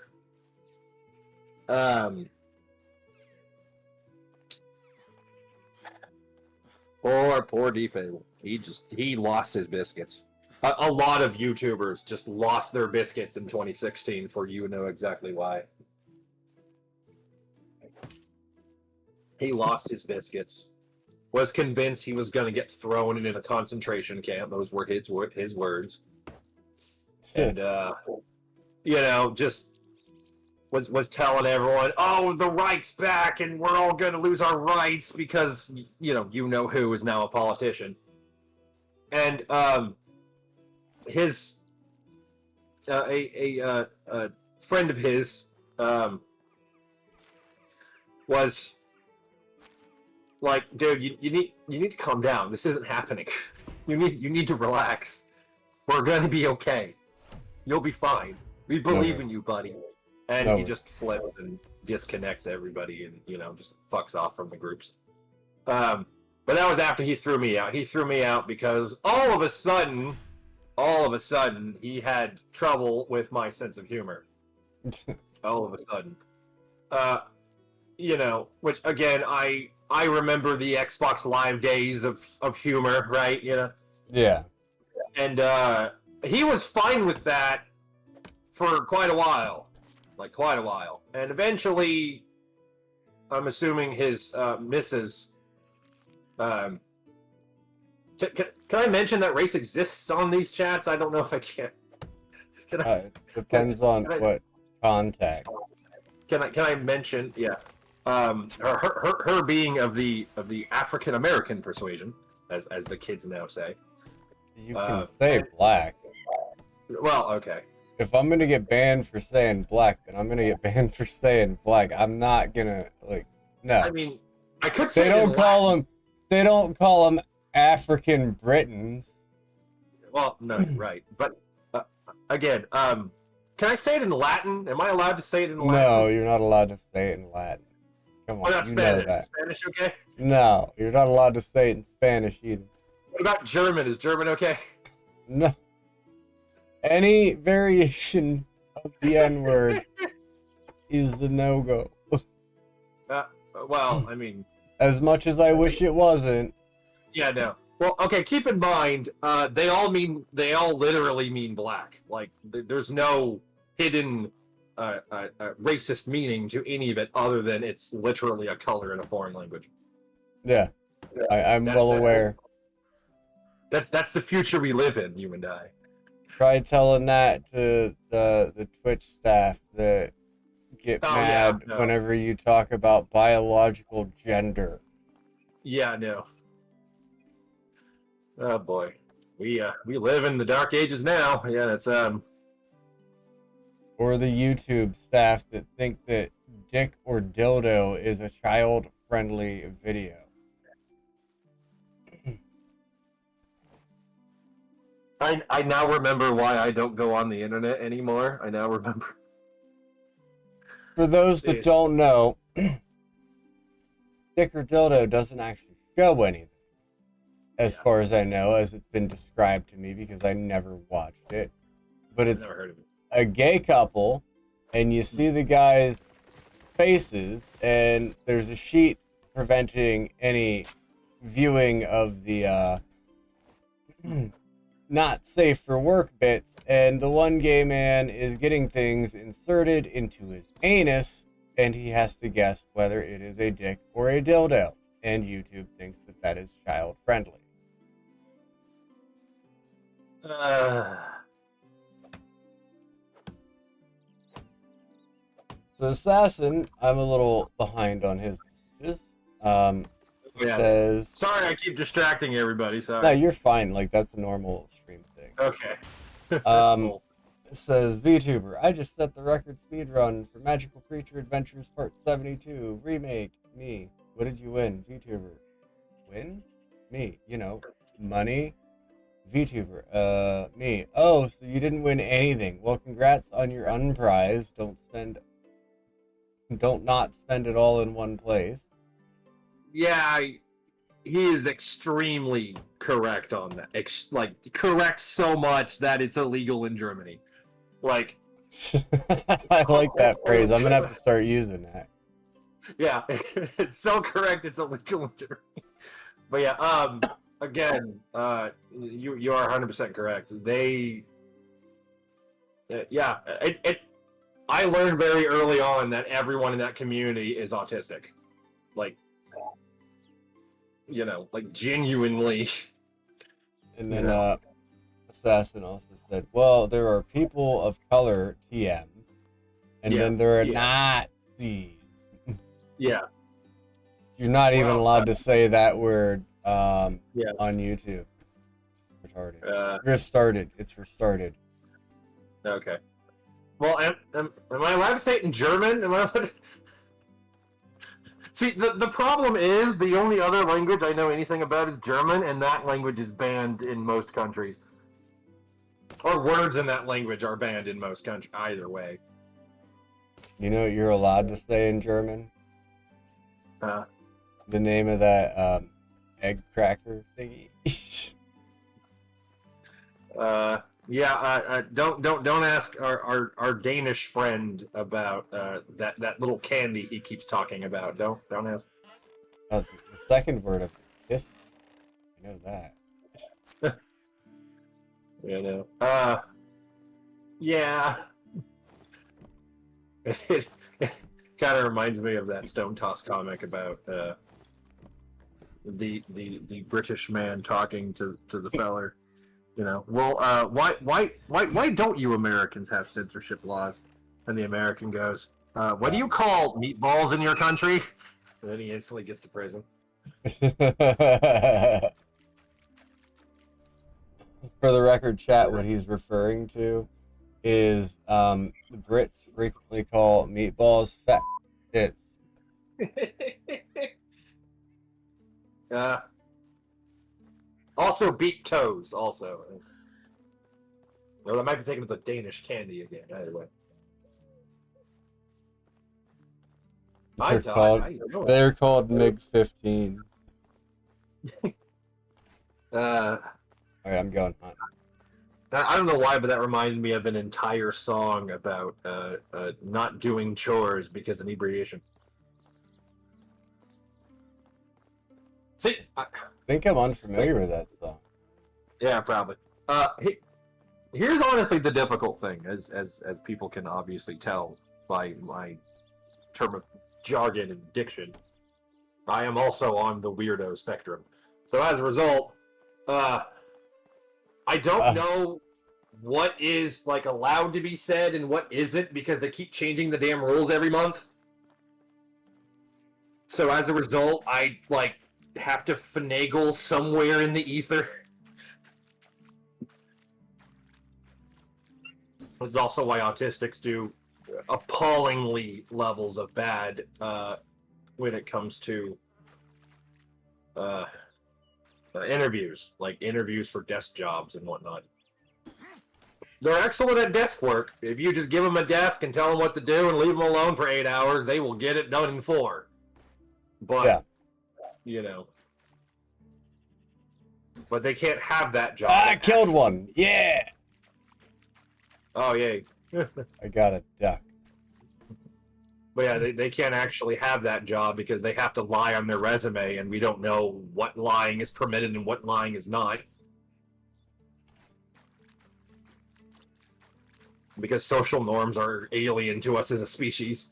Poor D-Fable. He lost his biscuits. A lot of YouTubers just lost their biscuits in 2016 for you know exactly why. He lost his biscuits. Was convinced he was going to get thrown in a concentration camp. Those were his words. And, just was telling everyone, oh, the right's back and we're all going to lose our rights because, you know who is now a politician. And, his a friend of his was like, dude, you need to calm down. This isn't happening. you need to relax. We're gonna be okay. You'll be fine. We believe in you, buddy. And he just flips and disconnects everybody and just fucks off from the groups. But that was after he threw me out. He threw me out because all of a sudden, he had trouble with my sense of humor. All of a sudden. Which, again, I remember the Xbox Live days of humor, right? Yeah. And he was fine with that for quite a while. And eventually, I'm assuming his missus... Can I mention that race exists on these chats? I don't know if I can. It depends on what contact. Can I mention? Yeah. Her being of the African American persuasion, as the kids now say. You can say black. Well, okay. If I'm gonna get banned for saying black, then I'm gonna get banned for saying black. I'm not gonna no. I mean, I could say They don't call them African Britons. Well, no, right. But again, can I say it in Latin? Am I allowed to say it in Latin? No, you're not allowed to say it in Latin. Come on, not you Spanish. know that. Spanish, okay? No, you're not allowed to say it in Spanish either. What about German? Is German okay? No. Any variation of the N-word is a no-go. Well, I mean... As much as I wish it wasn't. Yeah, no. Well, okay, keep in mind, they all literally mean black. Like, there's no hidden racist meaning to any of it other than it's literally a color in a foreign language. Yeah, I'm well aware. That's the future we live in, you and I. Try telling that to the Twitch staff that get Oh, mad yeah, no. whenever you talk about biological gender. Yeah, no. Oh boy, we live in the dark ages now. Yeah, it's Or the YouTube staff that think that dick or dildo is a child-friendly video. I now remember why I don't go on the internet anymore. I now remember. For those that don't know, dick or dildo doesn't actually show anything, as far as I know, as it's been described to me because I never watched it. But I've it's never heard of it. a gay couple, and you see the guys' faces, and there's a sheet preventing any viewing of the not safe for work bits, and the one gay man is getting things inserted into his anus, and he has to guess whether it is a dick or a dildo, and YouTube thinks that that is child friendly. So Assassin, I'm a little behind on his messages. Yeah. Says, Sorry, I keep distracting everybody. Sorry. no, you're fine. Like, that's a normal stream thing. Okay. It says, VTuber, I just set the record speed run for Magical Creature Adventures Part 72 Remake. Me. What did you win? VTuber. Win? Me. You know, money. VTuber. Me. Oh, so you didn't win anything. Well, congrats on your unprize. Don't not spend it all in one place. Yeah, he is extremely correct on that. Correct so much that it's illegal in Germany. Like, I like that phrase. I'm gonna have to start using that. yeah, it's so correct. It's illegal in Germany. But yeah, again, you are 100% correct. I learned very early on that everyone in that community is autistic. Like, like genuinely. And then Assassin also said, well, there are people of color, TM, and then there are Nazis. Yeah. You're not even Well, allowed to say that word on YouTube. Retarded. Restarted. It's restarted. Okay. Well, am I allowed to say it in German? Am I allowed to... See, the problem is the only other language I know anything about is German, and that language is banned in most countries. Or words in that language are banned in most countries, either way. You know what you're allowed to say in German? The name of that egg cracker thingy. Don't ask our Danish friend about that little candy he keeps talking about. Don't ask. Oh, the second word of kiss. You know that. Yeah. It kind of reminds me of that Stone Toss comic about the British man talking to the feller. Why don't you Americans have censorship laws? And the American goes, what do you call meatballs in your country? And then he instantly gets to prison. For the record, chat, what he's referring to is the Brits frequently call meatballs fat tits. Also beet toes, also. Or I might be thinking of the Danish candy again, either way. They're called MiG-15. Alright, I'm going hunting. I don't know why, but that reminded me of an entire song about not doing chores because of inebriation. See, I think I'm unfamiliar with that song. Yeah, probably. Here's honestly the difficult thing, as people can obviously tell by my term of jargon and diction. I am also on the weirdo spectrum. So as a result, I don't know what is like allowed to be said and what isn't because they keep changing the damn rules every month. So as a result, I like have to finagle somewhere in the ether. This is also why autistics do appallingly levels of bad when it comes to interviews, like interviews for desk jobs and whatnot. They're excellent at desk work. If you just give them a desk and tell them what to do and leave them alone for 8 hours, they will get it done in 4. But, Yeah. you know. But they can't have that job. I killed one. Yeah. Oh, yay. I got a duck. But yeah, they can't actually have that job because they have to lie on their resume, and we don't know what lying is permitted and what lying is not. Because social norms are alien to us as a species.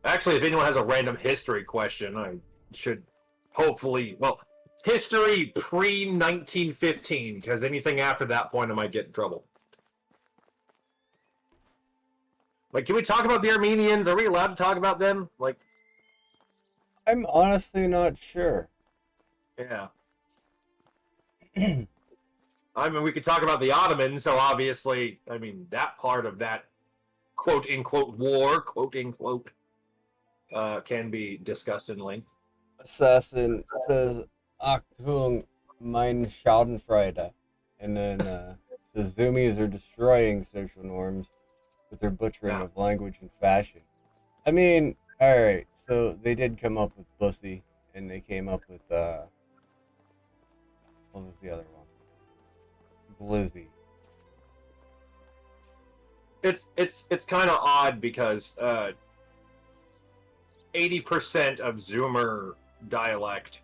Actually, if anyone has a random history question, I should hopefully, well, history pre-1915, because anything after that point I might get in trouble. Like, can we talk about the Armenians? Are we allowed to talk about them? Like, I'm honestly not sure. yeah. I mean, we could talk about the Ottomans, so obviously, I mean, that part of that quote-unquote war, quote-unquote, can be discussed in length. Assassin says Achtung mein Schadenfreude. And then says Zoomies are destroying social norms with their butchering Yeah. of language and fashion. I mean, alright, so they did come up with Bussy, and they came up with, what was the other one? Blizzy. It's kind of odd because 80% of Zoomer dialect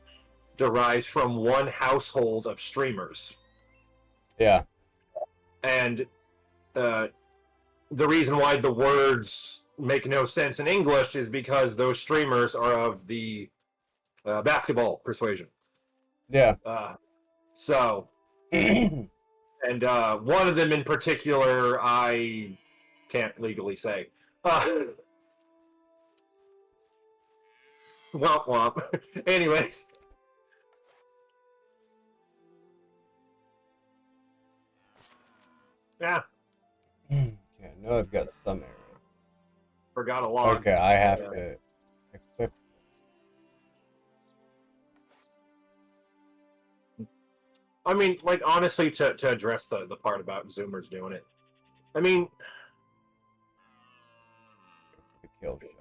derives from one household of streamers. Yeah. And the reason why the words make no sense in English is because those streamers are of the basketball persuasion. Yeah. So, and one of them in particular, I can't legally say. Womp womp. Anyways. Yeah, Yeah, I know I've got some area. forgot a lot. Okay, I have to equip. I mean, like, honestly, to address the part about Zoomers doing it, I mean, The kill shot.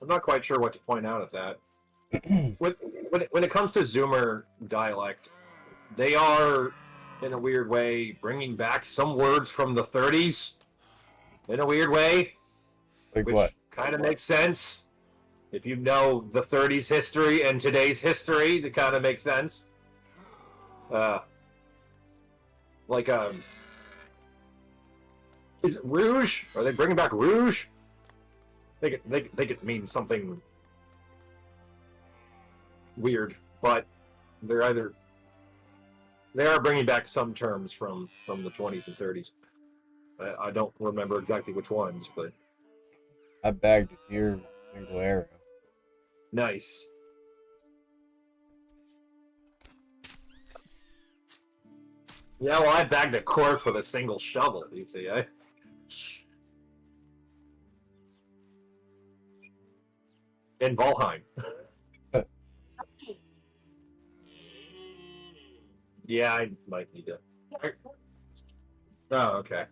I'm not quite sure what to point out at that. When it comes to Zoomer dialect, they are, in a weird way, bringing back some words from the 30s, in a weird way, Like which what? kind of makes sense. If you know the 30s history and today's history, that kind of makes sense. Like, is it Rouge? Are they bringing back Rouge? They could mean something weird, but they are bringing back some terms from the 20s and 30s. I don't remember exactly which ones, but I bagged a deer with a single arrow. nice. Yeah, well, I bagged a corpse with a single shovel, you see, eh? In Valheim. Yeah, I might need to. Oh, okay.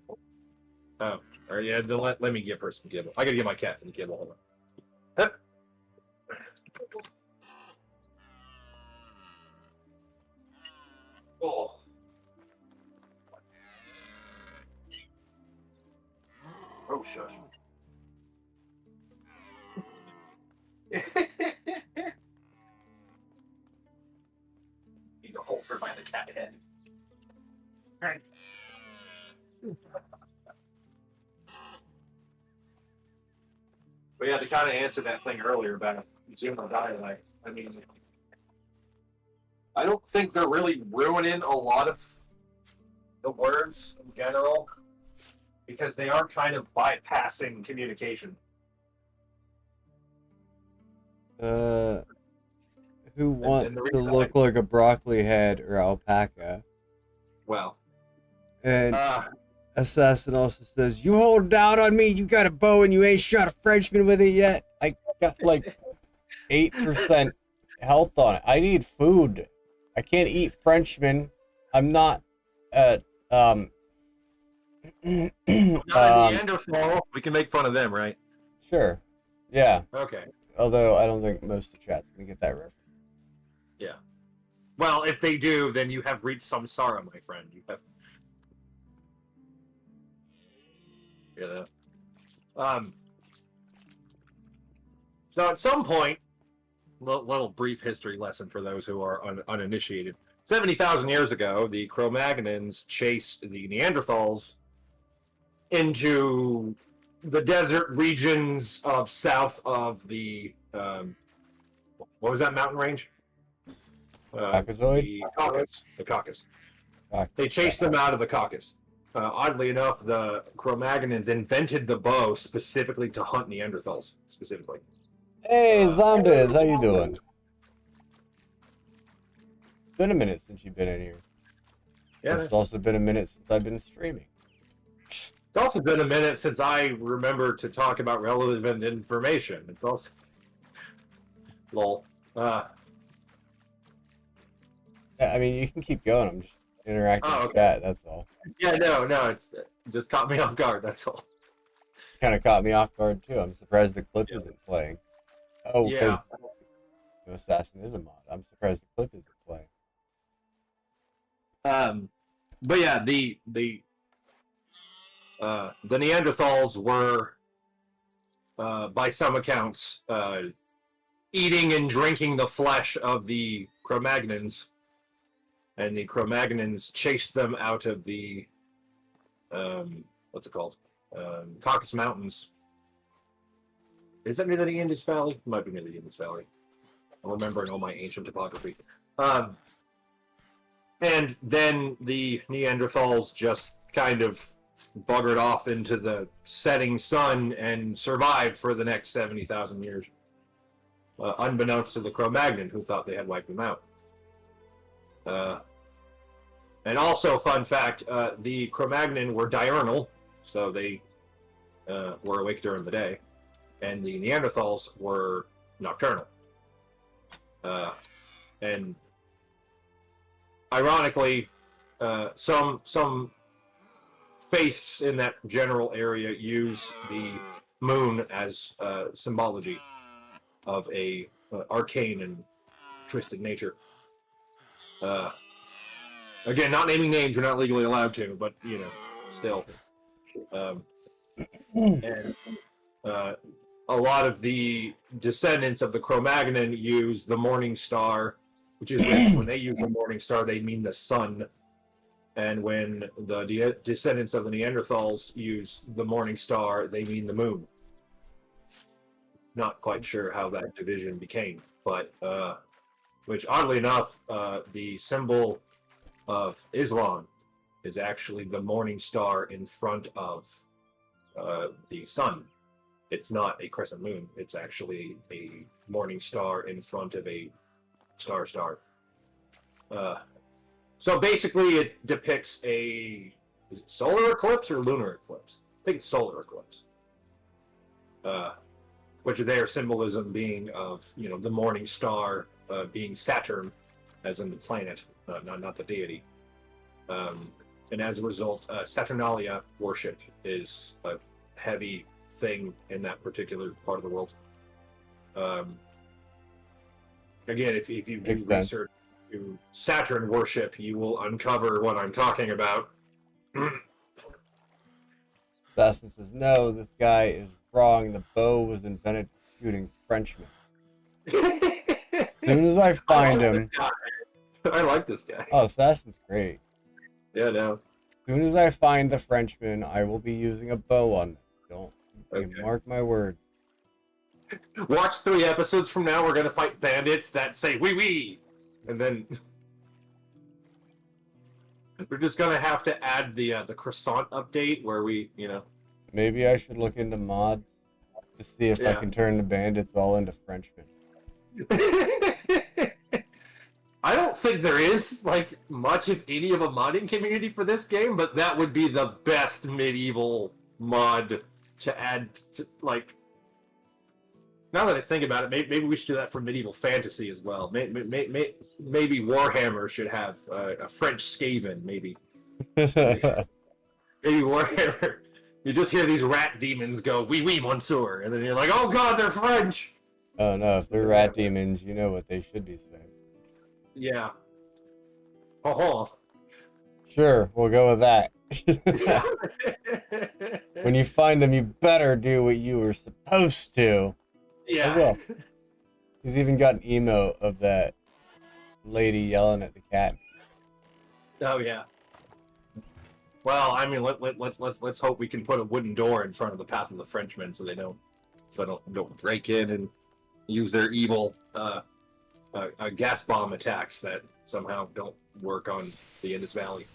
Oh, or yeah, then let me give her some kibble. I gotta give my cat some kibble. Hold on. Hup. Oh. Oh, shush. Need to hold her by the cat head. Alright. But yeah, to kind of answer that thing earlier about Zoomer dialect, I mean, I don't think they're really ruining a lot of the words in general because they are kind of bypassing communication. Who wants the to reason look like a broccoli head or alpaca? Well, And Assassin also says, "You hold down on me. You got a bow and you ain't shot a Frenchman with it yet. I got like 8% health on it. I need food. I can't eat Frenchman. I'm not not a Neanderthal. We can make fun of them, right? Sure. Yeah. Okay. Although I don't think most of the chat's gonna get that reference. Yeah. Well, if they do, then you have reached samsara, my friend. You have. Yeah. So at some point, little brief history lesson for those who are uninitiated. 70,000 years ago, the Cro-Magnons chased the Neanderthals into the desert regions of south of the what was that mountain range? Caucasoid? The Caucasus. The Caucasus. Caucasus. They chased them out of the Caucasus. Oddly enough, the Cro-Magnons invented the bow specifically to hunt Neanderthals, specifically. Hey, Zombies, how you doing? Been a minute since you've been in here. Yeah. It's also been a minute since I've been streaming. It's also been a minute since I remember to talk about relevant information. It's also... Lol. Yeah, I mean, you can keep going. I'm just interacting Oh, with okay. chat, that's all. Yeah, no, it's it just caught me off guard, that's all. Kind of caught me off guard, too. I'm surprised the clip isn't playing. Oh, Yeah. because Assassin is a mod. I'm surprised the clip isn't playing. But yeah, the Neanderthals were, by some accounts, eating and drinking the flesh of the Cro-Magnons, and the Cro-Magnons chased them out of the what's it called? Caucasus Mountains. Is that near the Indus Valley? It might be near the Indus Valley. I'm remembering all my ancient topography. And then the Neanderthals just kind of buggered off into the setting sun and survived for the next 70,000 years. Unbeknownst to the Cro-Magnon, who thought they had wiped them out. And also, fun fact, the Cro-Magnon were diurnal, so they were awake during the day, and the Neanderthals were nocturnal. And ironically, some faiths in that general area use the moon as symbology of a arcane and twisted nature. Again, not naming names, you're not legally allowed to, but you know, still. And a lot of the descendants of the Cro-Magnon use the morning star, which is when they use the morning star, they mean the sun. And when the descendants of the Neanderthals use the morning star, they mean the moon. Not quite sure how that division became, but which oddly enough, the symbol of Islam is actually the morning star in front of the sun. It's not a crescent moon. It's actually a morning star in front of a star. So basically, it depicts is it solar eclipse or lunar eclipse? I think it's solar eclipse. Which their symbolism being of, you know, the morning star being Saturn, as in the planet, not the deity. And as a result, Saturnalia worship is a heavy thing in that particular part of the world. Again, if you do Makes sense. research to Saturn worship, you will uncover what I'm talking about. Assassin says, no, this guy is wrong. The bow was invented for shooting Frenchmen. As soon as I find him... I like this guy. Oh, Assassin's great. Yeah, no. As soon as I find the Frenchman, I will be using a bow on them. Don't you Okay. mark my words. Watch 3 episodes from now. We're gonna fight bandits that say "wee wee," and then we're just gonna have to add the croissant update where we, Maybe I should look into mods to see if I Yeah. can turn the bandits all into Frenchmen. I don't think there is like much, if any, of a modding community for this game, but that would be the best medieval mod to add to, like. Now that I think about it, maybe we should do that for medieval fantasy as well. Maybe Warhammer should have a French Skaven. Maybe Warhammer. You just hear these rat demons go "oui oui, monsieur," and then you're like, "Oh God, they're French." Oh no, if they're rat demons, you know what they should be saying. Yeah. Oh. Sure, we'll go with that. Yeah. When you find them, you better do what you were supposed to. Yeah. I will. He's even got an emo of that lady yelling at the cat. Oh yeah. Well, I mean, let's hope we can put a wooden door in front of the Path of the Frenchmen so they don't break in and use their evil gas bomb attacks that somehow don't work on the Indus Valley.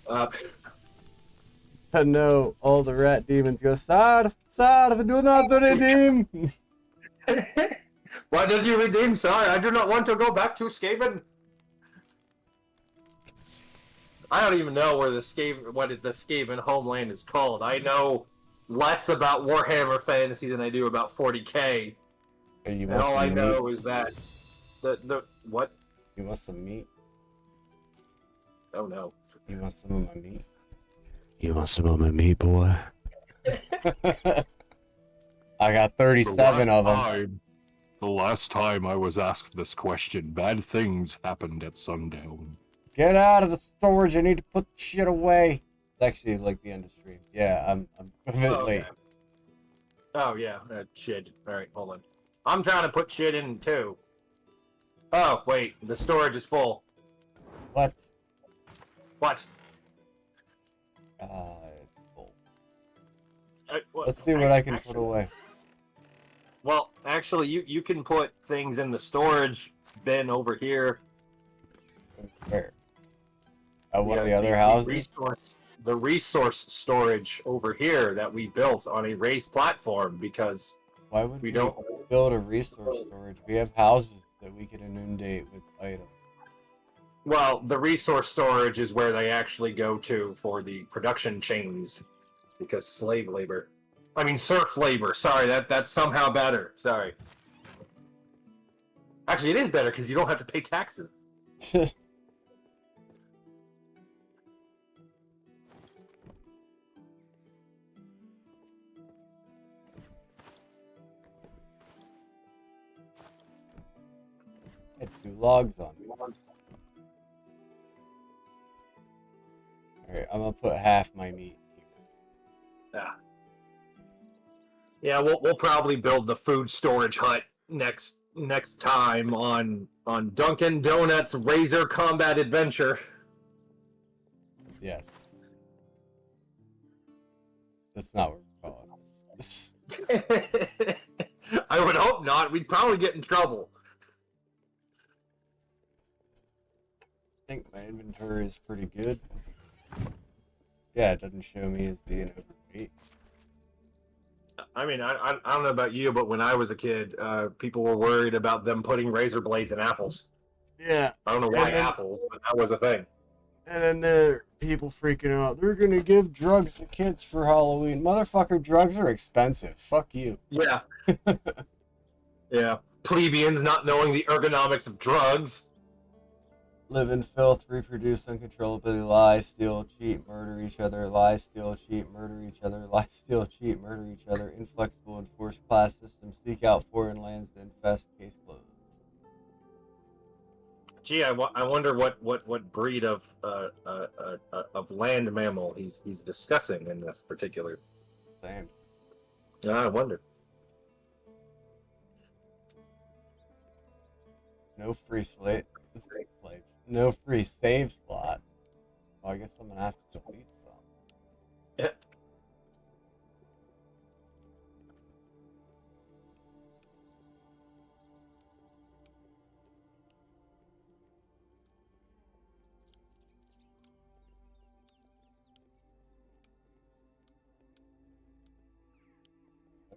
I know all the rat demons go, Sir, do not redeem. Why did you redeem, sir? I do not want to go back to Skaven. I don't even know where the Skaven homeland is called. I know less about Warhammer Fantasy than I do about 40K. And all I know is that the what? You want some meat? Oh no. You want some of my meat? You want some of my meat, boy? I got 37 of them. The last time I was asked this question, bad things happened at sundown. Get out of the storage. I need to put the shit away. It's actually like the end of stream. Yeah, I'm a bit late. Okay. Oh yeah, shit. All right, hold on. I'm trying to put shit in too. Oh wait, the storage is full. What? What? It's full. Well, Let's see what I can actually- put away. Well, actually, you can put things in the storage bin over here. Where? At one of the Yeah, other houses? The resource storage over here that we built on a raised platform because Why would we don't. build a resource storage? We have houses that we can inundate with items. Well, the resource storage is where they actually go to for the production chains because slave labor. I mean, serf labor. Sorry, that's somehow better. Sorry. Actually, it is better because you don't have to pay taxes. Had 2 logs on me. Alright, I'm gonna put half my meat here. Yeah. Yeah, we'll probably build the food storage hut next time on Dunkin' Donuts Razor Combat Adventure. Yes. That's not what we're calling this. I would hope not. We'd probably get in trouble. I think my inventory is pretty good. Yeah, it doesn't show me as being overweight. I mean, I don't know about you, but when I was a kid, people were worried about them putting razor blades in apples. Yeah. I don't know why And then- apples, but that was a thing. And then there are people freaking out. They're gonna give drugs to kids for Halloween. Motherfucker, drugs are expensive. Fuck you. Yeah. Yeah. Plebeians not knowing the ergonomics of drugs. Live in filth, reproduce uncontrollably, lie, steal, cheat, murder each other, lie, steal, cheat, murder each other, lie, steal, cheat, murder each other, inflexible, enforced class systems, seek out foreign lands to infest, case closed. Gee, I wonder what breed of land mammal he's discussing in this particular. Same. I wonder. No free slate. No free save slots. Well, I guess I'm gonna have to delete some. Yeah.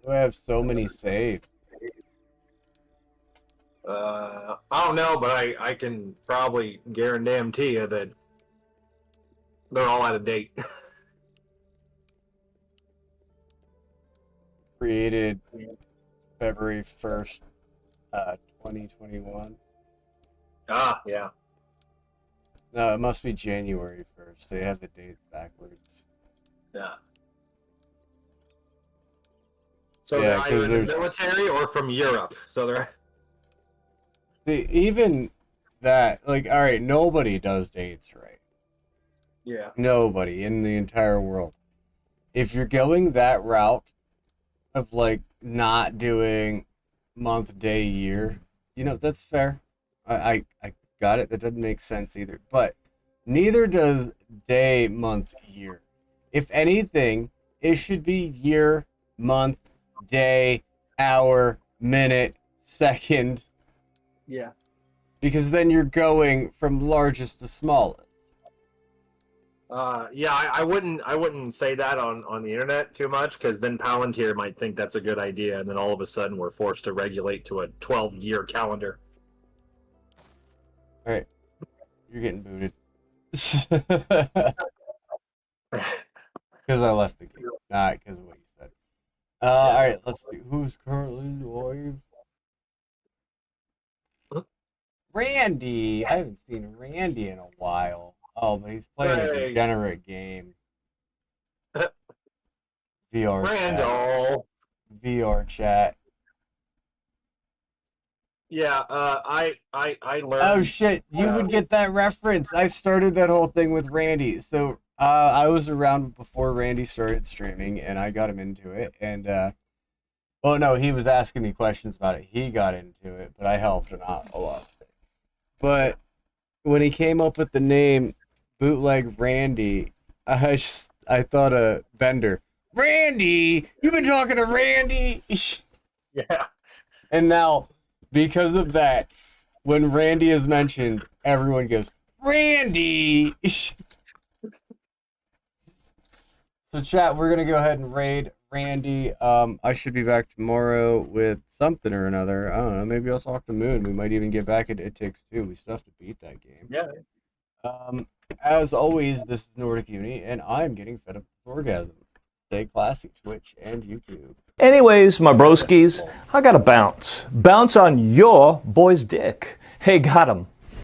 We have so many saves. I don't know, but I can probably guarantee you that they're all out of date. Created February 1st, 2021. Ah, yeah. No, it must be January 1st. They have the dates backwards. Yeah. So Yeah, they're 'cause either in the there's- military or from Europe. So they're Even that, like, all right, nobody does dates right. yeah. Nobody in the entire world. If you're going that route of like not doing month, day, year, that's fair. I got it. That doesn't make sense either. But neither does day, month, year. If anything, it should be year, month, day, hour, minute, second. Yeah. Because then you're going from largest to smallest. Yeah, I wouldn't say that on the internet too much, because then Palantir might think that's a good idea, and then all of a sudden we're forced to regulate to a 12-year calendar. All right, you're getting booted. Because I left the game, not because of what you said. All right, let's see who's currently live. Randy, I haven't seen Randy in a while. Oh, but he's playing a Hey. degenerate game. VR chat. Randall. VR chat. Yeah, I learned. Oh shit, you would get that reference. I started that whole thing with Randy. So I was around before Randy started streaming, and I got him into it. And well, no, he was asking me questions about it. He got into it, but I helped him out a lot. But when he came up with the name Bootleg Randy, I thought of Bender. Randy, you've been talking to Randy. Yeah. And now, because of that, when Randy is mentioned, everyone goes, Randy! So chat, we're going to go ahead and raid Randy. I should be back tomorrow with something or another. I don't know, maybe I'll talk to Moon. We might even get back at It Takes Two. We still have to beat that game. Yeah. As always, this is Nordic Uni, and I'm getting fed up with orgasm. Stay classy, Twitch and YouTube. Anyways, my broskies, I gotta bounce. Bounce on your boy's dick. Hey, got him.